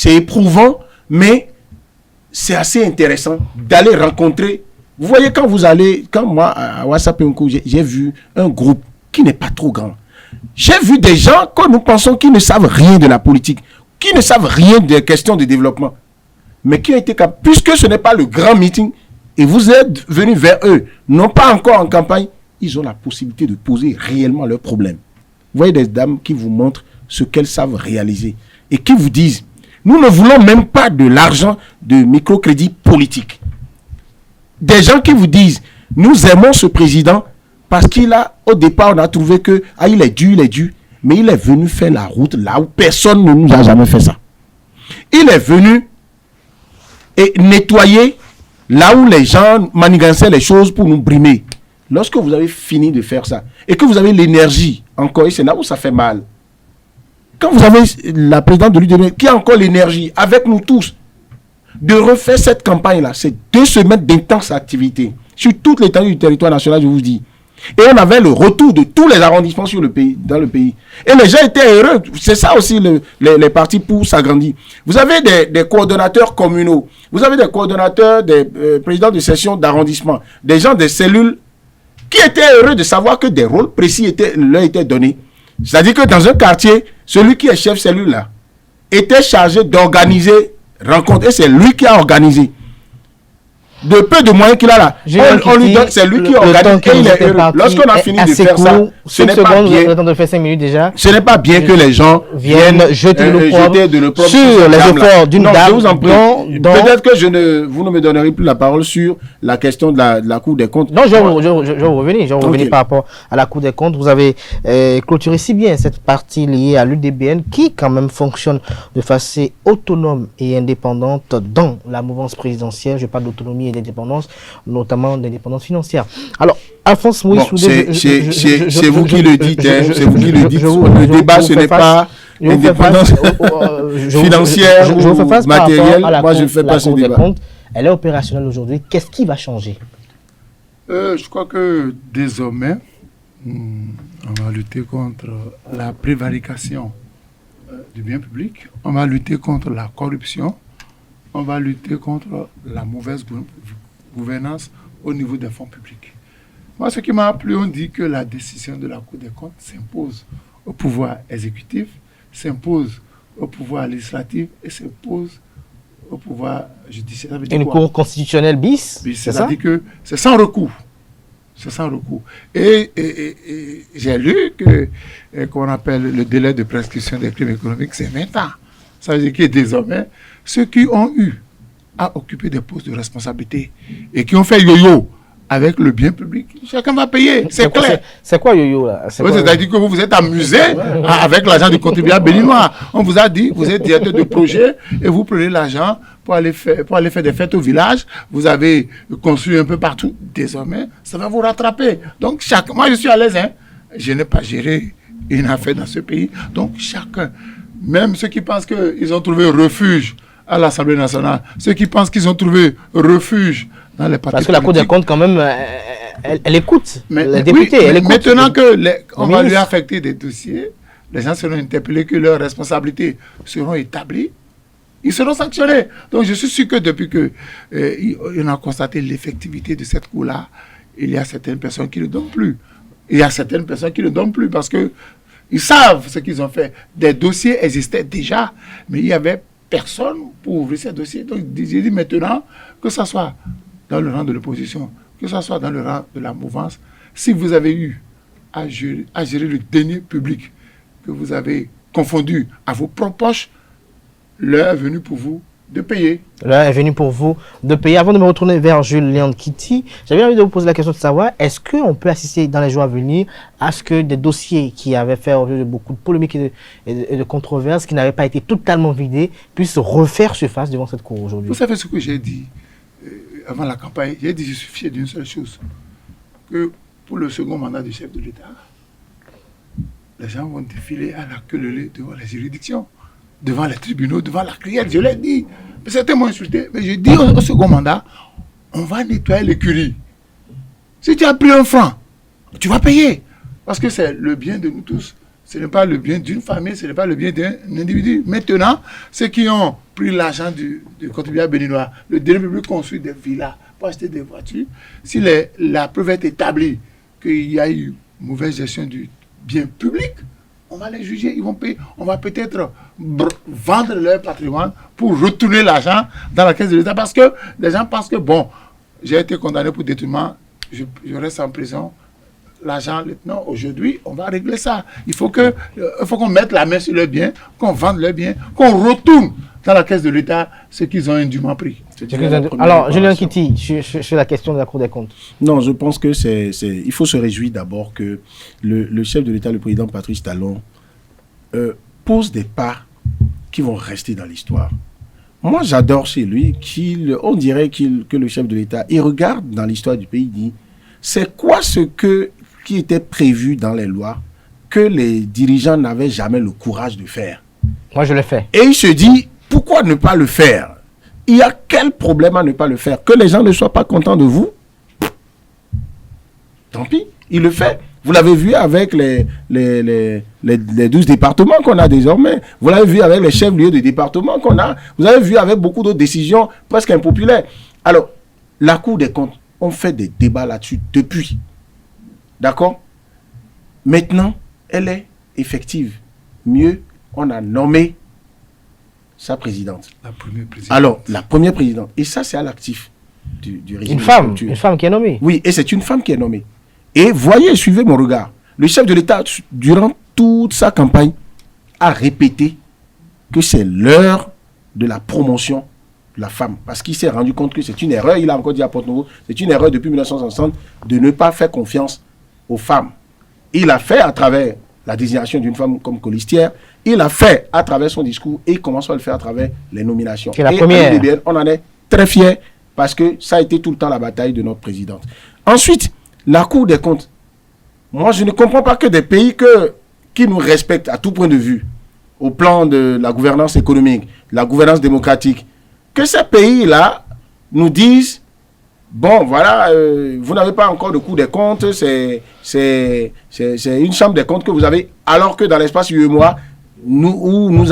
éprouvant, mais c'est assez intéressant d'aller rencontrer. Vous voyez, quand moi, à WhatsApp, j'ai vu un groupe qui n'est pas trop grand. J'ai vu des gens que nous pensons qui ne savent rien de la politique, qui ne savent rien des questions de développement, mais qui ont été capables, puisque ce n'est pas le grand meeting, et vous êtes venus vers eux, non pas encore en campagne, ils ont la possibilité de poser réellement leurs problèmes. Vous voyez des dames qui vous montrent ce qu'elles savent réaliser et qui vous disent, nous ne voulons même pas de l'argent de microcrédit politique. Des gens qui vous disent, nous aimons ce président parce qu'il a, au départ, on a trouvé que, il est dû, mais il est venu faire la route là où personne ne nous a jamais fait ça. Il est venu et nettoyer là où les gens manigançaient les choses pour nous brimer. Lorsque vous avez fini de faire ça et que vous avez l'énergie encore, et c'est là où ça fait mal. Quand vous avez la présidente de l'UDP qui a encore l'énergie avec nous tous de refaire cette campagne-là, c'est 2 semaines d'intense activité sur toute l'étendue du territoire national, je vous dis. Et on avait le retour de tous les arrondissements sur le pays, dans le pays. Et les gens étaient heureux. C'est ça aussi les partis pour s'agrandir. Vous avez des coordonnateurs communaux. Vous avez des coordonnateurs, des présidents de sessions d'arrondissement. Des gens des cellules qui étaient heureux de savoir que des rôles précis leur étaient donnés. C'est-à-dire que dans un quartier, celui qui est chef cellule là, était chargé d'organiser rencontres. Et c'est lui qui a organisé. De peu de moyens qu'il a là, on lui donne, c'est lui qui organise et il est heureux. Lorsqu'on a fini de faire ça, ce n'est pas bien. De faire 5 minutes déjà. Ce n'est pas bien que les gens viennent jeter de l'opprobre sur les efforts d'une dame. Je vous en prie. Peut-être que vous ne me donnerez plus la parole sur la question de la Cour des comptes. Non, je vais revenir par rapport à la Cour des comptes. Vous avez clôturé si bien cette partie liée à l'UDBN qui quand même fonctionne de façon autonome et indépendante dans la mouvance présidentielle. Je parle d'autonomie et d'indépendance, notamment d'indépendance financière. Alors, Alphonse Moïse, c'est vous qui le dites, c'est vous qui le dites. Le débat, ce n'est pas indépendance financière ou matérielle. Moi, je ne fais pas ce débat. Elle est opérationnelle aujourd'hui. Qu'est-ce qui va changer? Je crois que désormais, on va lutter contre la prévarication du bien public, on va lutter contre la corruption, on va lutter contre la mauvaise gouvernance au niveau des fonds publics. Moi, ce qui m'a plu, on dit que la décision de la Cour des comptes s'impose au pouvoir exécutif, s'impose au pouvoir législatif et s'impose au pouvoir judiciaire. Une Cour constitutionnelle bis, c'est ça? C'est-à-dire que c'est sans recours. C'est sans recours. Et j'ai lu que, qu'on appelle le délai de prescription des crimes économiques, c'est 20 ans. Ça veut dire que désormais, ceux qui ont eu à occuper des postes de responsabilité et qui ont fait yo-yo avec le bien public, chacun va payer, c'est clair. C'est quoi yo-yo là? C'est-à-dire que vous vous êtes amusé avec l'argent du contribuable béninois. On vous a dit, vous êtes directeur de projet et vous prenez l'argent pour aller faire des fêtes au village. Vous avez construit un peu partout. Désormais, ça va vous rattraper. Donc, moi je suis à l'aise. Je n'ai pas géré une affaire dans ce pays. Donc, chacun, même ceux qui pensent qu'ils ont trouvé refuge à l'Assemblée nationale, ceux qui pensent qu'ils ont trouvé refuge dans les partis parce que la Cour des comptes, quand même, elle écoute les députés. Oui, elle écoute. Maintenant qu'on va lui affecter des dossiers, les gens seront interpellés, que leurs responsabilités seront établies, ils seront sanctionnés. Donc je suis sûr que depuis qu'on a constaté l'effectivité de cette Cour-là, il y a certaines personnes qui ne donnent plus. Il y a certaines personnes qui ne donnent plus parce qu'ils savent ce qu'ils ont fait. Des dossiers existaient déjà, mais il n'y avait personne pour ouvrir ces dossiers. Donc j'ai dit maintenant, que ce soit dans le rang de l'opposition, que ce soit dans le rang de la mouvance, si vous avez eu à gérer le denier public, que vous avez confondu à vos propres poches, l'heure est venue pour vous de payer. L'heure est venue pour vous de payer. Avant de me retourner vers Jules Léon Kitty, j'avais envie de vous poser la question de savoir, est-ce qu'on peut assister dans les jours à venir à ce que des dossiers qui avaient fait l'objet de beaucoup de polémiques et de controverses, qui n'avaient pas été totalement vidés, puissent refaire surface devant cette Cour aujourd'hui? Vous savez ce que j'ai dit avant la campagne? J'ai dit, je suis fier d'une seule chose, que pour le second mandat du chef de l'État, les gens vont défiler à la queue leu devant les juridictions, devant les tribunaux, devant la criette. Je l'ai dit. Certains m'ont insulté, mais j'ai dit au second mandat, on va nettoyer l'écurie. Si tu as pris 1 franc, tu vas payer. Parce que c'est le bien de nous tous. Ce n'est pas le bien d'une famille, ce n'est pas le bien d'un individu. Maintenant, ceux qui ont pris l'argent du contribuable béninois, le denier public construit des villas pour acheter des voitures, si la preuve est établie qu'il y a eu mauvaise gestion du biens publics, on va les juger, ils vont payer. On va peut-être vendre leur patrimoine pour retourner l'argent dans la caisse de l'État. Parce que les gens pensent que, bon, j'ai été condamné pour détournement, je reste en prison. L'argent, non, aujourd'hui, on va régler ça. Il faut qu'on mette la main sur leurs biens, qu'on vende leurs biens, qu'on retourne dans la caisse de l'État ce qu'ils ont indûment pris. Alors, Julien Kitty, sur la question de la Cour des comptes. Non, je pense que il faut se réjouir d'abord que le chef de l'État, le président Patrice Talon, pose des pas qui vont rester dans l'histoire. Moi, j'adore chez lui on dirait que le chef de l'État, il regarde dans l'histoire du pays, il dit, c'est quoi qui était prévu dans les lois que les dirigeants n'avaient jamais le courage de faire? Moi, je l'ai fait. Et il se dit, pourquoi ne pas le faire? Il y a quel problème à ne pas le faire? Que les gens ne soient pas contents de vous? Tant pis, il le fait. Vous l'avez vu avec les 12 départements qu'on a désormais. Vous l'avez vu avec les chefs-lieux de département qu'on a. Vous avez vu avec beaucoup d'autres décisions presque impopulaires. Alors, la Cour des comptes, on fait des débats là-dessus depuis. D'accord? Maintenant, elle est effective. Mieux, on a nommé sa présidente. La première présidente. Alors, la première présidente. Et ça, c'est à l'actif du régime. Une femme qui est nommée. Oui, et c'est une femme qui est nommée. Et voyez, suivez mon regard. Le chef de l'État, durant toute sa campagne, a répété que c'est l'heure de la promotion de la femme. Parce qu'il s'est rendu compte que c'est une erreur, il a encore dit à Porte-Nouveau, c'est une erreur depuis 1960 de ne pas faire confiance aux femmes. Il a fait à travers la désignation d'une femme comme colistière, il a fait à travers son discours et il commence à le faire à travers les nominations. C'est la première. On en est très fiers parce que ça a été tout le temps la bataille de notre présidente. Ensuite, la Cour des comptes. Moi, je ne comprends pas que des pays qui nous respectent à tout point de vue, au plan de la gouvernance économique, la gouvernance démocratique, que ces pays-là nous disent, bon, voilà, vous n'avez pas encore de Cour des comptes, c'est une chambre des comptes que vous avez, alors que dans l'espace UEMOA, nous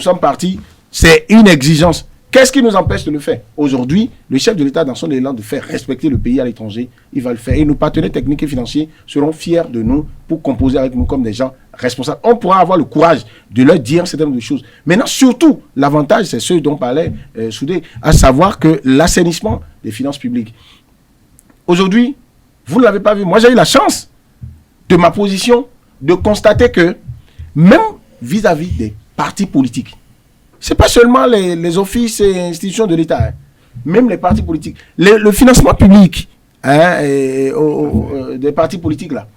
sommes partis, c'est une exigence. Qu'est-ce qui nous empêche de le faire? Aujourd'hui, le chef de l'État, dans son élan de faire respecter le pays à l'étranger, il va le faire. Et nos partenaires techniques et financiers seront fiers de nous pour composer avec nous comme des gens responsables. On pourra avoir le courage de leur dire un certain nombre de choses. Maintenant, surtout, l'avantage, c'est ce dont parlait Soudé, à savoir que l'assainissement des finances publiques. Aujourd'hui, vous ne l'avez pas vu. Moi, j'ai eu la chance, de ma position, de constater que même vis-à-vis des partis politiques, ce n'est pas seulement les offices et institutions de l'État, hein. Même les partis politiques. Le financement public des partis politiques, là,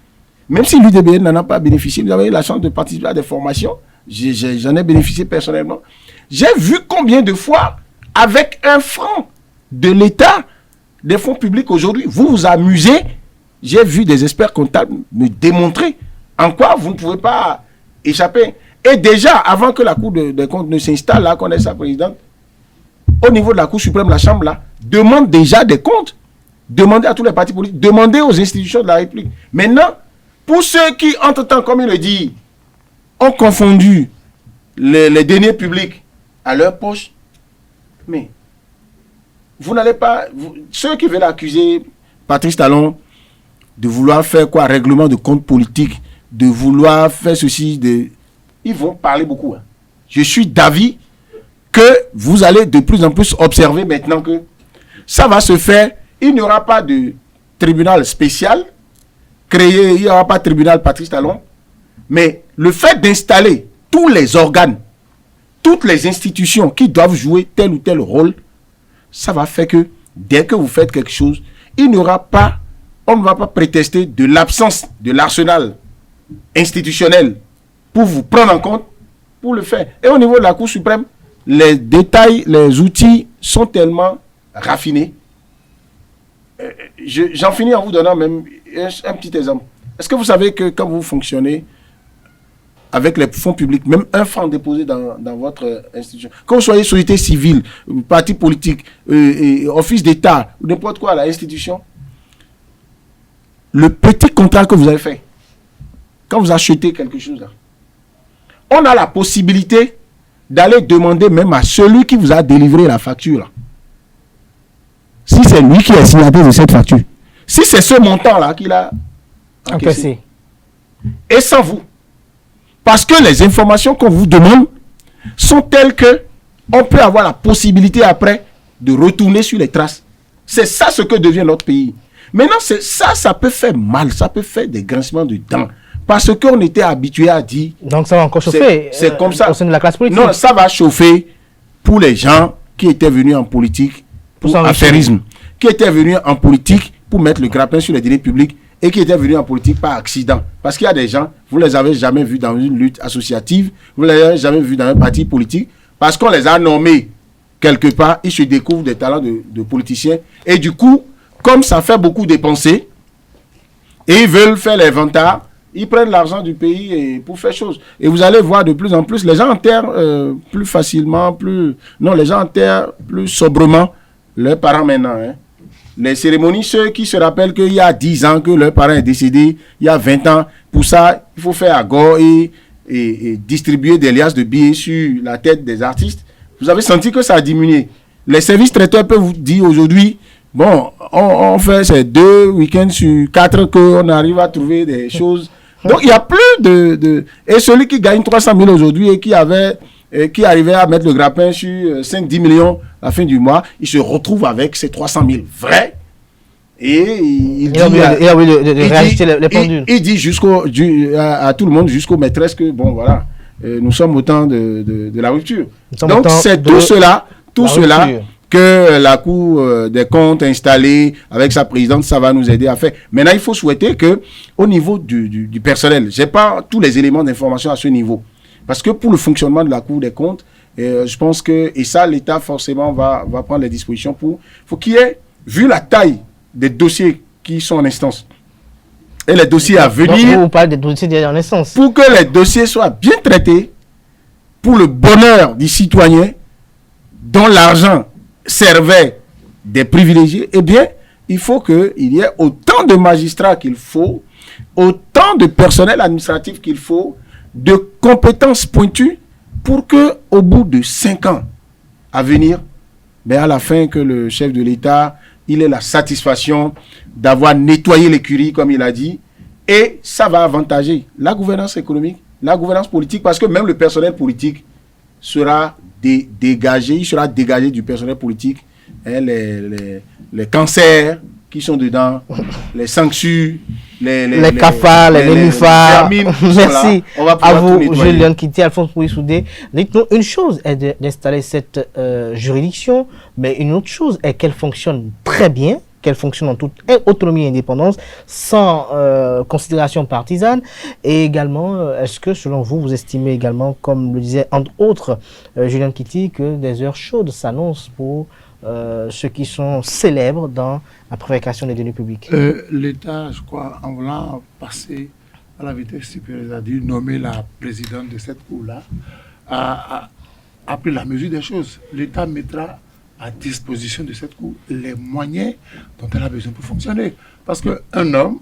même si l'UDBN n'en a pas bénéficié, vous avez eu la chance de participer à des formations, j'en ai bénéficié personnellement. J'ai vu combien de fois, avec un franc de l'État, des fonds publics aujourd'hui, vous vous amusez. J'ai vu des experts comptables me démontrer en quoi vous ne pouvez pas échapper. Et déjà, avant que la Cour des comptes ne s'installe, là, qu'on ait sa présidente, au niveau de la Cour suprême, la Chambre, là, demande déjà des comptes. Demandez à tous les partis politiques, demandez aux institutions de la République. Maintenant, pour ceux qui, entre-temps, comme il le dit, ont confondu les deniers publics à leur poche, mais vous n'allez pas... ceux qui veulent accuser Patrice Talon de vouloir faire quoi, règlement de compte politique, de vouloir faire ceci, ils vont parler beaucoup. Hein. Je suis d'avis que vous allez de plus en plus observer maintenant que ça va se faire. Il n'y aura pas de tribunal spécial créé, il n'y aura pas de tribunal Patrice Talon. Mais le fait d'installer tous les organes, toutes les institutions qui doivent jouer tel ou tel rôle, ça va faire que dès que vous faites quelque chose, il n'y aura pas, on ne va pas prétester de l'absence de l'arsenal institutionnel pour vous prendre en compte, pour le faire. Et au niveau de la Cour suprême, les détails, les outils sont tellement raffinés. J'en finis en vous donnant même un petit exemple. Est-ce que vous savez que quand vous fonctionnez avec les fonds publics, même un franc déposé dans votre institution, que vous soyez société civile, parti politique, office d'État, ou n'importe quoi à l'institution, le petit contrat que vous avez fait, quand vous achetez quelque chose là, on a la possibilité d'aller demander même à celui qui vous a délivré la facture là, si c'est lui qui est signataire de cette facture, si c'est ce montant là qu'il a encaissé, et sans vous. Parce que les informations qu'on vous demande sont telles que on peut avoir la possibilité après de retourner sur les traces. C'est ça ce que devient notre pays. Maintenant, ça peut faire mal, ça peut faire des grincements de dents. Parce qu'on était habitué à dire... Donc ça va encore chauffer c'est comme ça. Au sein de la classe politique. Non, ça va chauffer pour les gens qui étaient venus en politique pour affairisme, qui étaient venus en politique pour mettre le grappin sur les deniers publics et qui étaient venus en politique par accident. Parce qu'il y a des gens, vous ne les avez jamais vus dans une lutte associative, vous ne les avez jamais vus dans un parti politique, parce qu'on les a nommés quelque part, ils se découvrent des talents de politiciens. Et du coup, comme ça fait beaucoup dépenser, et ils veulent faire l'inventaire, ils prennent l'argent du pays pour faire chose. Et vous allez voir de plus en plus, les gens enterrent plus facilement, les gens enterrent plus sobrement leurs parents maintenant. Hein. Les cérémonies, ceux qui se rappellent qu'il y a 10 ans que leur parent est décédé, il y a 20 ans, pour ça, il faut faire agor et distribuer des liasses de billets sur la tête des artistes. Vous avez senti que ça a diminué. Les services traiteurs peuvent vous dire aujourd'hui, bon, on fait ces 2 week-ends sur 4 qu'on arrive à trouver des choses. Donc, il n'y a plus Et celui qui gagne 300 000 aujourd'hui et qui arrivait à mettre le grappin sur 5-10 millions à la fin du mois, il se retrouve avec ces 300 000. Vrai. Et il dit... les pendules. Il dit à tout le monde, jusqu'aux maîtresses, que bon, voilà, nous sommes au temps de la rupture. Donc, c'est tout cela que la Cour des comptes installée avec sa présidente, ça va nous aider à faire. Maintenant, il faut souhaiter que, au niveau du personnel, je n'ai pas tous les éléments d'information à ce niveau. Parce que pour le fonctionnement de la Cour des comptes, je pense que, et ça, l'État forcément va prendre les dispositions pour... Il faut qu'il y ait, vu la taille des dossiers qui sont en instance, et les dossiers à venir... On parle des dossiers en instance. Pour que les dossiers soient bien traités, pour le bonheur du citoyen, dont l'argent servait des privilégiés, eh bien, il faut qu'il y ait autant de magistrats qu'il faut, autant de personnel administratif qu'il faut, de compétences pointues, pour que, au bout de 5 ans à venir, ben à la fin que le chef de l'État, il ait la satisfaction d'avoir nettoyé l'écurie, comme il a dit, et ça va avantager la gouvernance économique, la gouvernance politique, parce que même le personnel politique sera dégagé, il sera dégagé du personnel politique, hein, les cancers qui sont dedans, les sanctions, les cafards, les nénuphars. Merci à vous, Julien Kitty, Alphonse Pouissoudé. Dites-nous, une chose est d'installer cette juridiction, mais une autre chose est qu'elle fonctionne très bien, qu'elle fonctionne en toute autonomie et indépendance, sans considération partisane. Et également, est-ce que, selon vous, vous estimez également, comme le disait entre autres Julien Kitty, que des heures chaudes s'annoncent pour ceux qui sont célèbres dans la prévarication des deniers publics? L'État, je crois, en voulant passer à la vitesse supérieure, c'est-à-dire nommer la présidente de cette cour-là, a pris la mesure des choses. L'État mettra à disposition de cette cour les moyens dont elle a besoin pour fonctionner. Parce qu'un homme,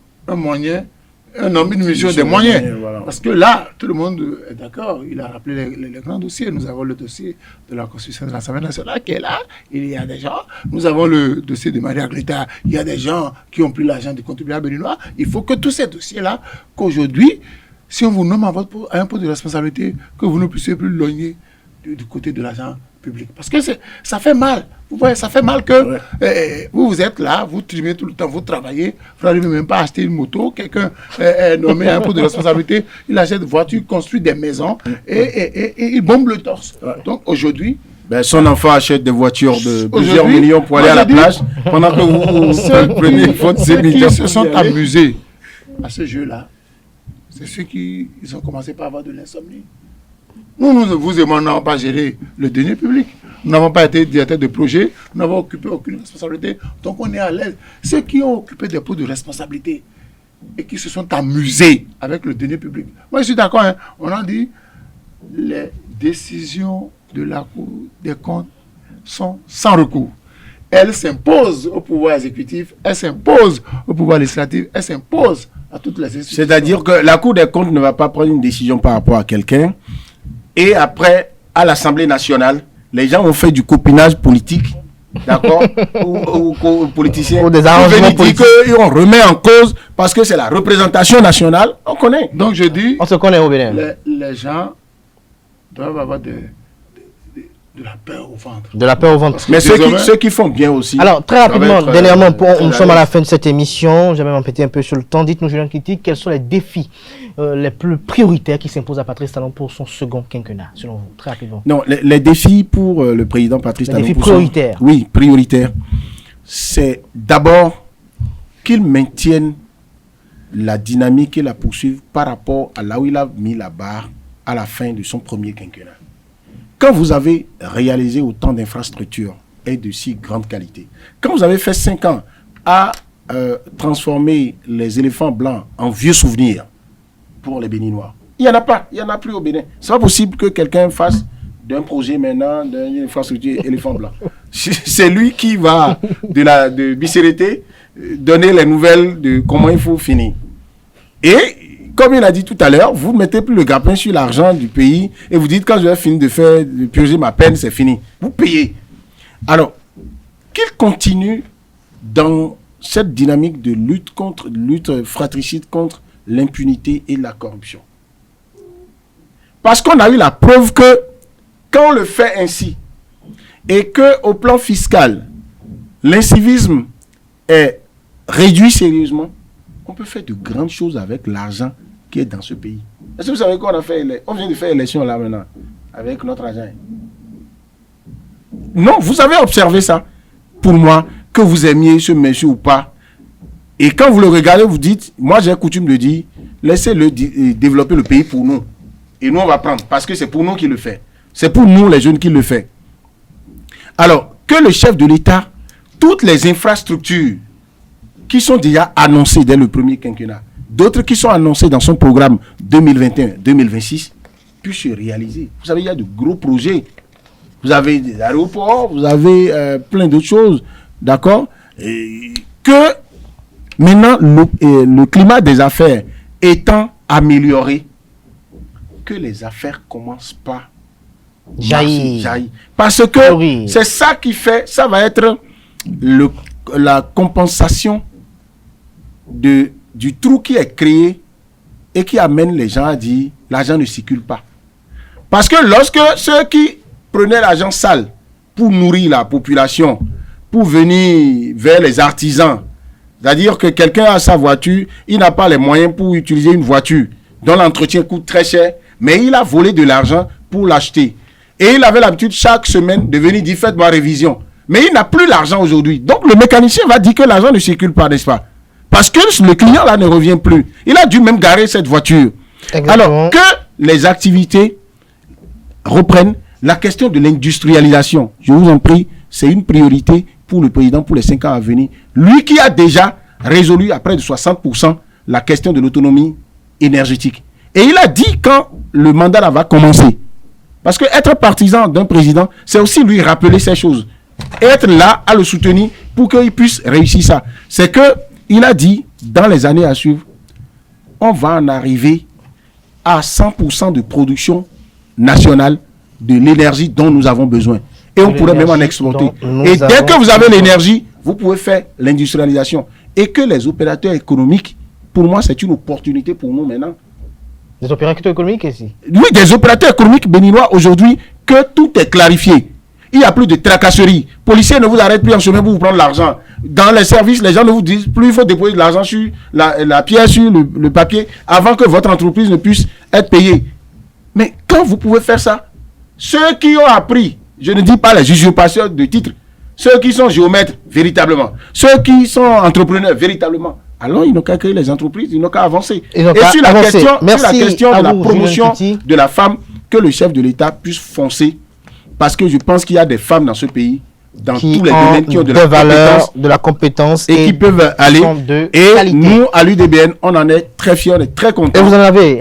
une mission des moyens. Voilà. Parce que là, tout le monde est d'accord. Il a rappelé les grands dossiers. Nous avons le dossier de la Constitution de l'Assemblée nationale qui est là. Il y a des gens. Nous avons le dossier de Maria Greta. Il y a des gens qui ont pris l'argent du contribuable béninois. Il faut que tous ces dossiers-là, qu'aujourd'hui, si on vous nomme à un poste de responsabilité, que vous ne puissiez plus logner du côté de l'argent public. Parce que ça fait mal. Vous voyez, ça fait mal que vous êtes là, vous trimez tout le temps, vous travaillez, vous n'arrivez même pas à acheter une moto, quelqu'un est nommé à un poste de responsabilité, il achète des voitures, construit des maisons et il bombe le torse. Donc aujourd'hui... son enfant achète des voitures de plusieurs millions pour aller à la plage, pendant que vous prenez une faute de ces millions. Ceux qui se sont amusés à ce jeu-là, c'est ceux qui ont commencé par avoir de l'insomnie. Vous et moi, nous n'avons pas géré le denier public. Nous n'avons pas été directeur de projet. Nous n'avons occupé aucune responsabilité. Donc, on est à l'aise. Ceux qui ont occupé des postes de responsabilité et qui se sont amusés avec le denier public. Moi, je suis d'accord. Hein. On a dit les décisions de la Cour des comptes sont sans recours. Elles s'imposent au pouvoir exécutif, elles s'imposent au pouvoir législatif, elles s'imposent à toutes les institutions. C'est-à-dire que la Cour des comptes ne va pas prendre une décision par rapport à quelqu'un. Et après, à l'Assemblée nationale, les gens ont fait du copinage politique d'accord, ou politiciens, Ou des pour arrangements venir dire politiques. qu'on remet en cause parce que c'est la représentation nationale, on connaît. Donc je dis, On se connaît au Bénin. les gens doivent avoir de la peur au ventre. De la peur au ventre. Mais désormais- ceux qui font bien aussi. Alors, très ça va rapidement, être, dernièrement, très nous sommes à à la l'aise. fin de cette émission. J'aimerais m'empêter un peu sur le temps. Dites-nous, Julien Kitty, quels sont les défis les plus prioritaires qui s'imposent à Patrice Talon pour son second quinquennat, selon vous, très rapidement. Non, les défis pour le président Patrice Les Talon. défis pour son- prioritaires. Oui, prioritaires. C'est d'abord qu'il maintienne la dynamique et la poursuive par rapport à là où il a mis la barre à la fin de son premier quinquennat. Quand vous avez réalisé autant d'infrastructures et de si grande qualité, quand vous avez fait 5 ans à transformer les éléphants blancs en vieux souvenirs pour les Béninois, il n'y en a pas, il n'y en a plus au Bénin. C'est pas possible que quelqu'un fasse d'un projet maintenant, d'une infrastructure éléphant blanc. C'est lui qui va de Bicérété donner les nouvelles de comment il faut finir. Et comme il a dit tout à l'heure, vous ne mettez plus le grappin sur l'argent du pays et vous dites quand je vais finir de purger ma peine, c'est fini. Vous payez. Alors, qu'il continue dans cette dynamique de lutte fratricide contre l'impunité et la corruption. Parce qu'on a eu la preuve que quand on le fait ainsi et qu'au plan fiscal, l'incivisme est réduit sérieusement, on peut faire de grandes choses avec l'argent qui est dans ce pays. Est-ce que vous savez qu'on a fait on vient de faire élection là maintenant avec notre argent? Non, vous avez observé ça. Pour moi, que vous aimiez ce monsieur ou pas. Et quand vous le regardez, vous dites, moi j'ai coutume de dire, laissez-le développer le pays pour nous. Et nous on va prendre, parce que c'est pour nous qu'il le fait. C'est pour nous les jeunes qu'il le fait. Alors, que le chef de l'État, toutes les infrastructures qui sont déjà annoncées dès le premier quinquennat, d'autres qui sont annoncées dans son programme 2021-2026, puissent se réaliser. Vous savez, il y a de gros projets. Vous avez des aéroports, vous avez plein d'autres choses, d'accord? Que maintenant, le climat des affaires étant amélioré, que les affaires commencent pas Jaillir. Parce que Oui. c'est ça qui fait, ça va être la compensation du trou qui est créé et qui amène les gens à dire l'argent ne circule pas. Parce que lorsque ceux qui prenaient l'argent sale pour nourrir la population, pour venir vers les artisans, c'est-à-dire que quelqu'un a sa voiture, il n'a pas les moyens pour utiliser une voiture dont l'entretien coûte très cher, mais il a volé de l'argent pour l'acheter. Et il avait l'habitude chaque semaine de venir dire faites-moi révision. Mais il n'a plus l'argent aujourd'hui. Donc le mécanicien va dire que l'argent ne circule pas, n'est-ce pas? Parce que le client là ne revient plus. Il a dû même garer cette voiture. Exactement. Alors que les activités reprennent, la question de l'industrialisation, je vous en prie, c'est une priorité pour le président pour les 5 ans à venir. Lui qui a déjà résolu à près de 60% la question de l'autonomie énergétique. Et il a dit quand le mandat là va commencer. Parce que être partisan d'un président, c'est aussi lui rappeler ces choses. Et être là à le soutenir pour qu'il puisse réussir ça. C'est que il a dit, dans les années à suivre, on va en arriver à 100% de production nationale de l'énergie dont nous avons besoin. Et on pourrait même en exporter. Et dès que vous avez l'énergie, vous pouvez faire l'industrialisation. Et que les opérateurs économiques, pour moi, c'est une opportunité pour nous maintenant. Des opérateurs économiques ici. Oui, des opérateurs économiques béninois aujourd'hui, que tout est clarifié. Il n'y a plus de tracasserie. Policiers ne vous arrêtent plus en chemin pour vous prendre l'argent. Dans les services, les gens ne vous disent plus il faut déposer de l'argent sur la pièce, sur le papier, avant que votre entreprise ne puisse être payée. Mais quand vous pouvez faire ça, ceux qui ont appris, je ne dis pas les usurpations de titres, ceux qui sont géomètres véritablement, ceux qui sont entrepreneurs véritablement, alors ils n'ont qu'à créer les entreprises, ils n'ont qu'à avancer. Et sur la question de la promotion de la femme, que le chef de l'État puisse foncer, parce que je pense qu'il y a des femmes dans ce pays, dans tous les domaines qui ont de la compétence et qui peuvent aller. Et qualité. nous, à l'UDBN, on en est très fiers, on est très contents. Et vous en avez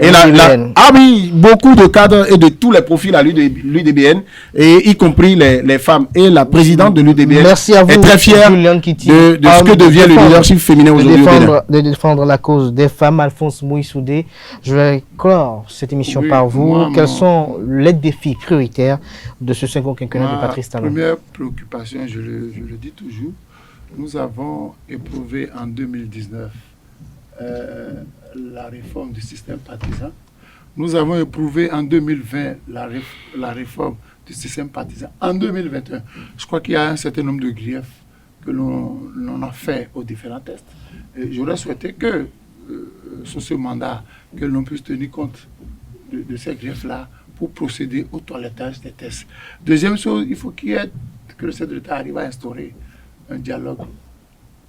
ah oui, beaucoup de cadres et de tous les profils à l'UDBN, et y compris les femmes. Et la présidente de l'UDBN est très fière de ce que devient le leadership féminin aujourd'hui. De défendre la cause des femmes. Alphonse Mouissoudé, je vais clore cette émission par vous. Quels sont les défis prioritaires de ce second quinquennat de Patrice Talon? Première préoccupation, préoccupation, je le dis toujours. Nous avons éprouvé en 2019 la réforme du système partisan. Nous avons éprouvé en 2020 la réforme du système partisan. En 2021, je crois qu'il y a un certain nombre de griefs que l'on a fait aux différents tests. J'aurais souhaité que, sur ce mandat, que l'on puisse tenir compte de ces griefs-là pour procéder au toilettage des tests. Deuxième chose, il faut que le chef de l'État arrive à instaurer un dialogue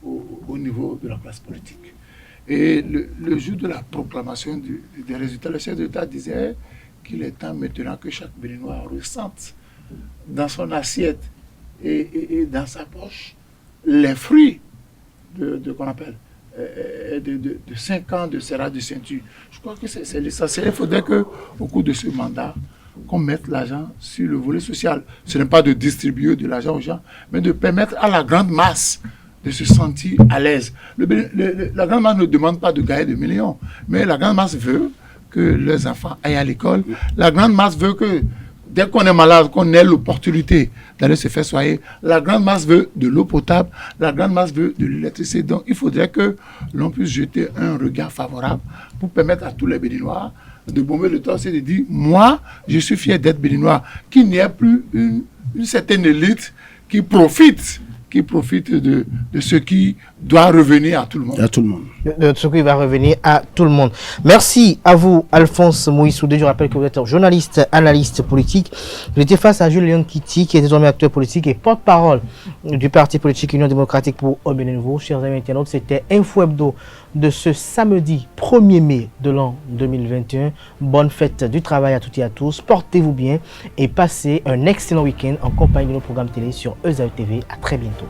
au niveau de la classe politique. Et le jour de la proclamation des résultats, le chef de l'État disait qu'il est temps maintenant que chaque Béninois ressente dans son assiette et dans sa poche les fruits qu'on appelle de 5 ans de serrage de ceinture. Je crois que c'est l'essentiel. Il faudrait qu'au cours de ce mandat, qu'on mette l'argent sur le volet social. Ce n'est pas de distribuer de l'argent aux gens, mais de permettre à la grande masse de se sentir à l'aise. La grande masse ne demande pas de gagner des millions, mais la grande masse veut que leurs enfants aillent à l'école. La grande masse veut que, dès qu'on est malade, qu'on ait l'opportunité d'aller se faire soigner. La grande masse veut de l'eau potable. La grande masse veut de l'électricité. Donc, il faudrait que l'on puisse jeter un regard favorable pour permettre à tous les Béninois de bomber le torse et de dire, moi, je suis fier d'être Béninois, qu'il n'y ait plus une certaine élite qui profite de ce qui doit revenir à tout le monde. À tout le monde. De ce qui va revenir à tout le monde. Merci à vous, Alphonse Moïsoudé. Je rappelle que vous êtes journaliste, analyste politique. Vous étiez face à Jules Léon Kitty, qui est désormais acteur politique et porte-parole du parti politique Union démocratique pour un Bénin nouveau. Chers amis internautes, c'était Info Hebdo de ce samedi 1er mai de l'an 2021. Bonne fête du travail à toutes et à tous. Portez-vous bien et passez un excellent week-end en compagnie de nos programmes télé sur ESAE TV. À très bientôt.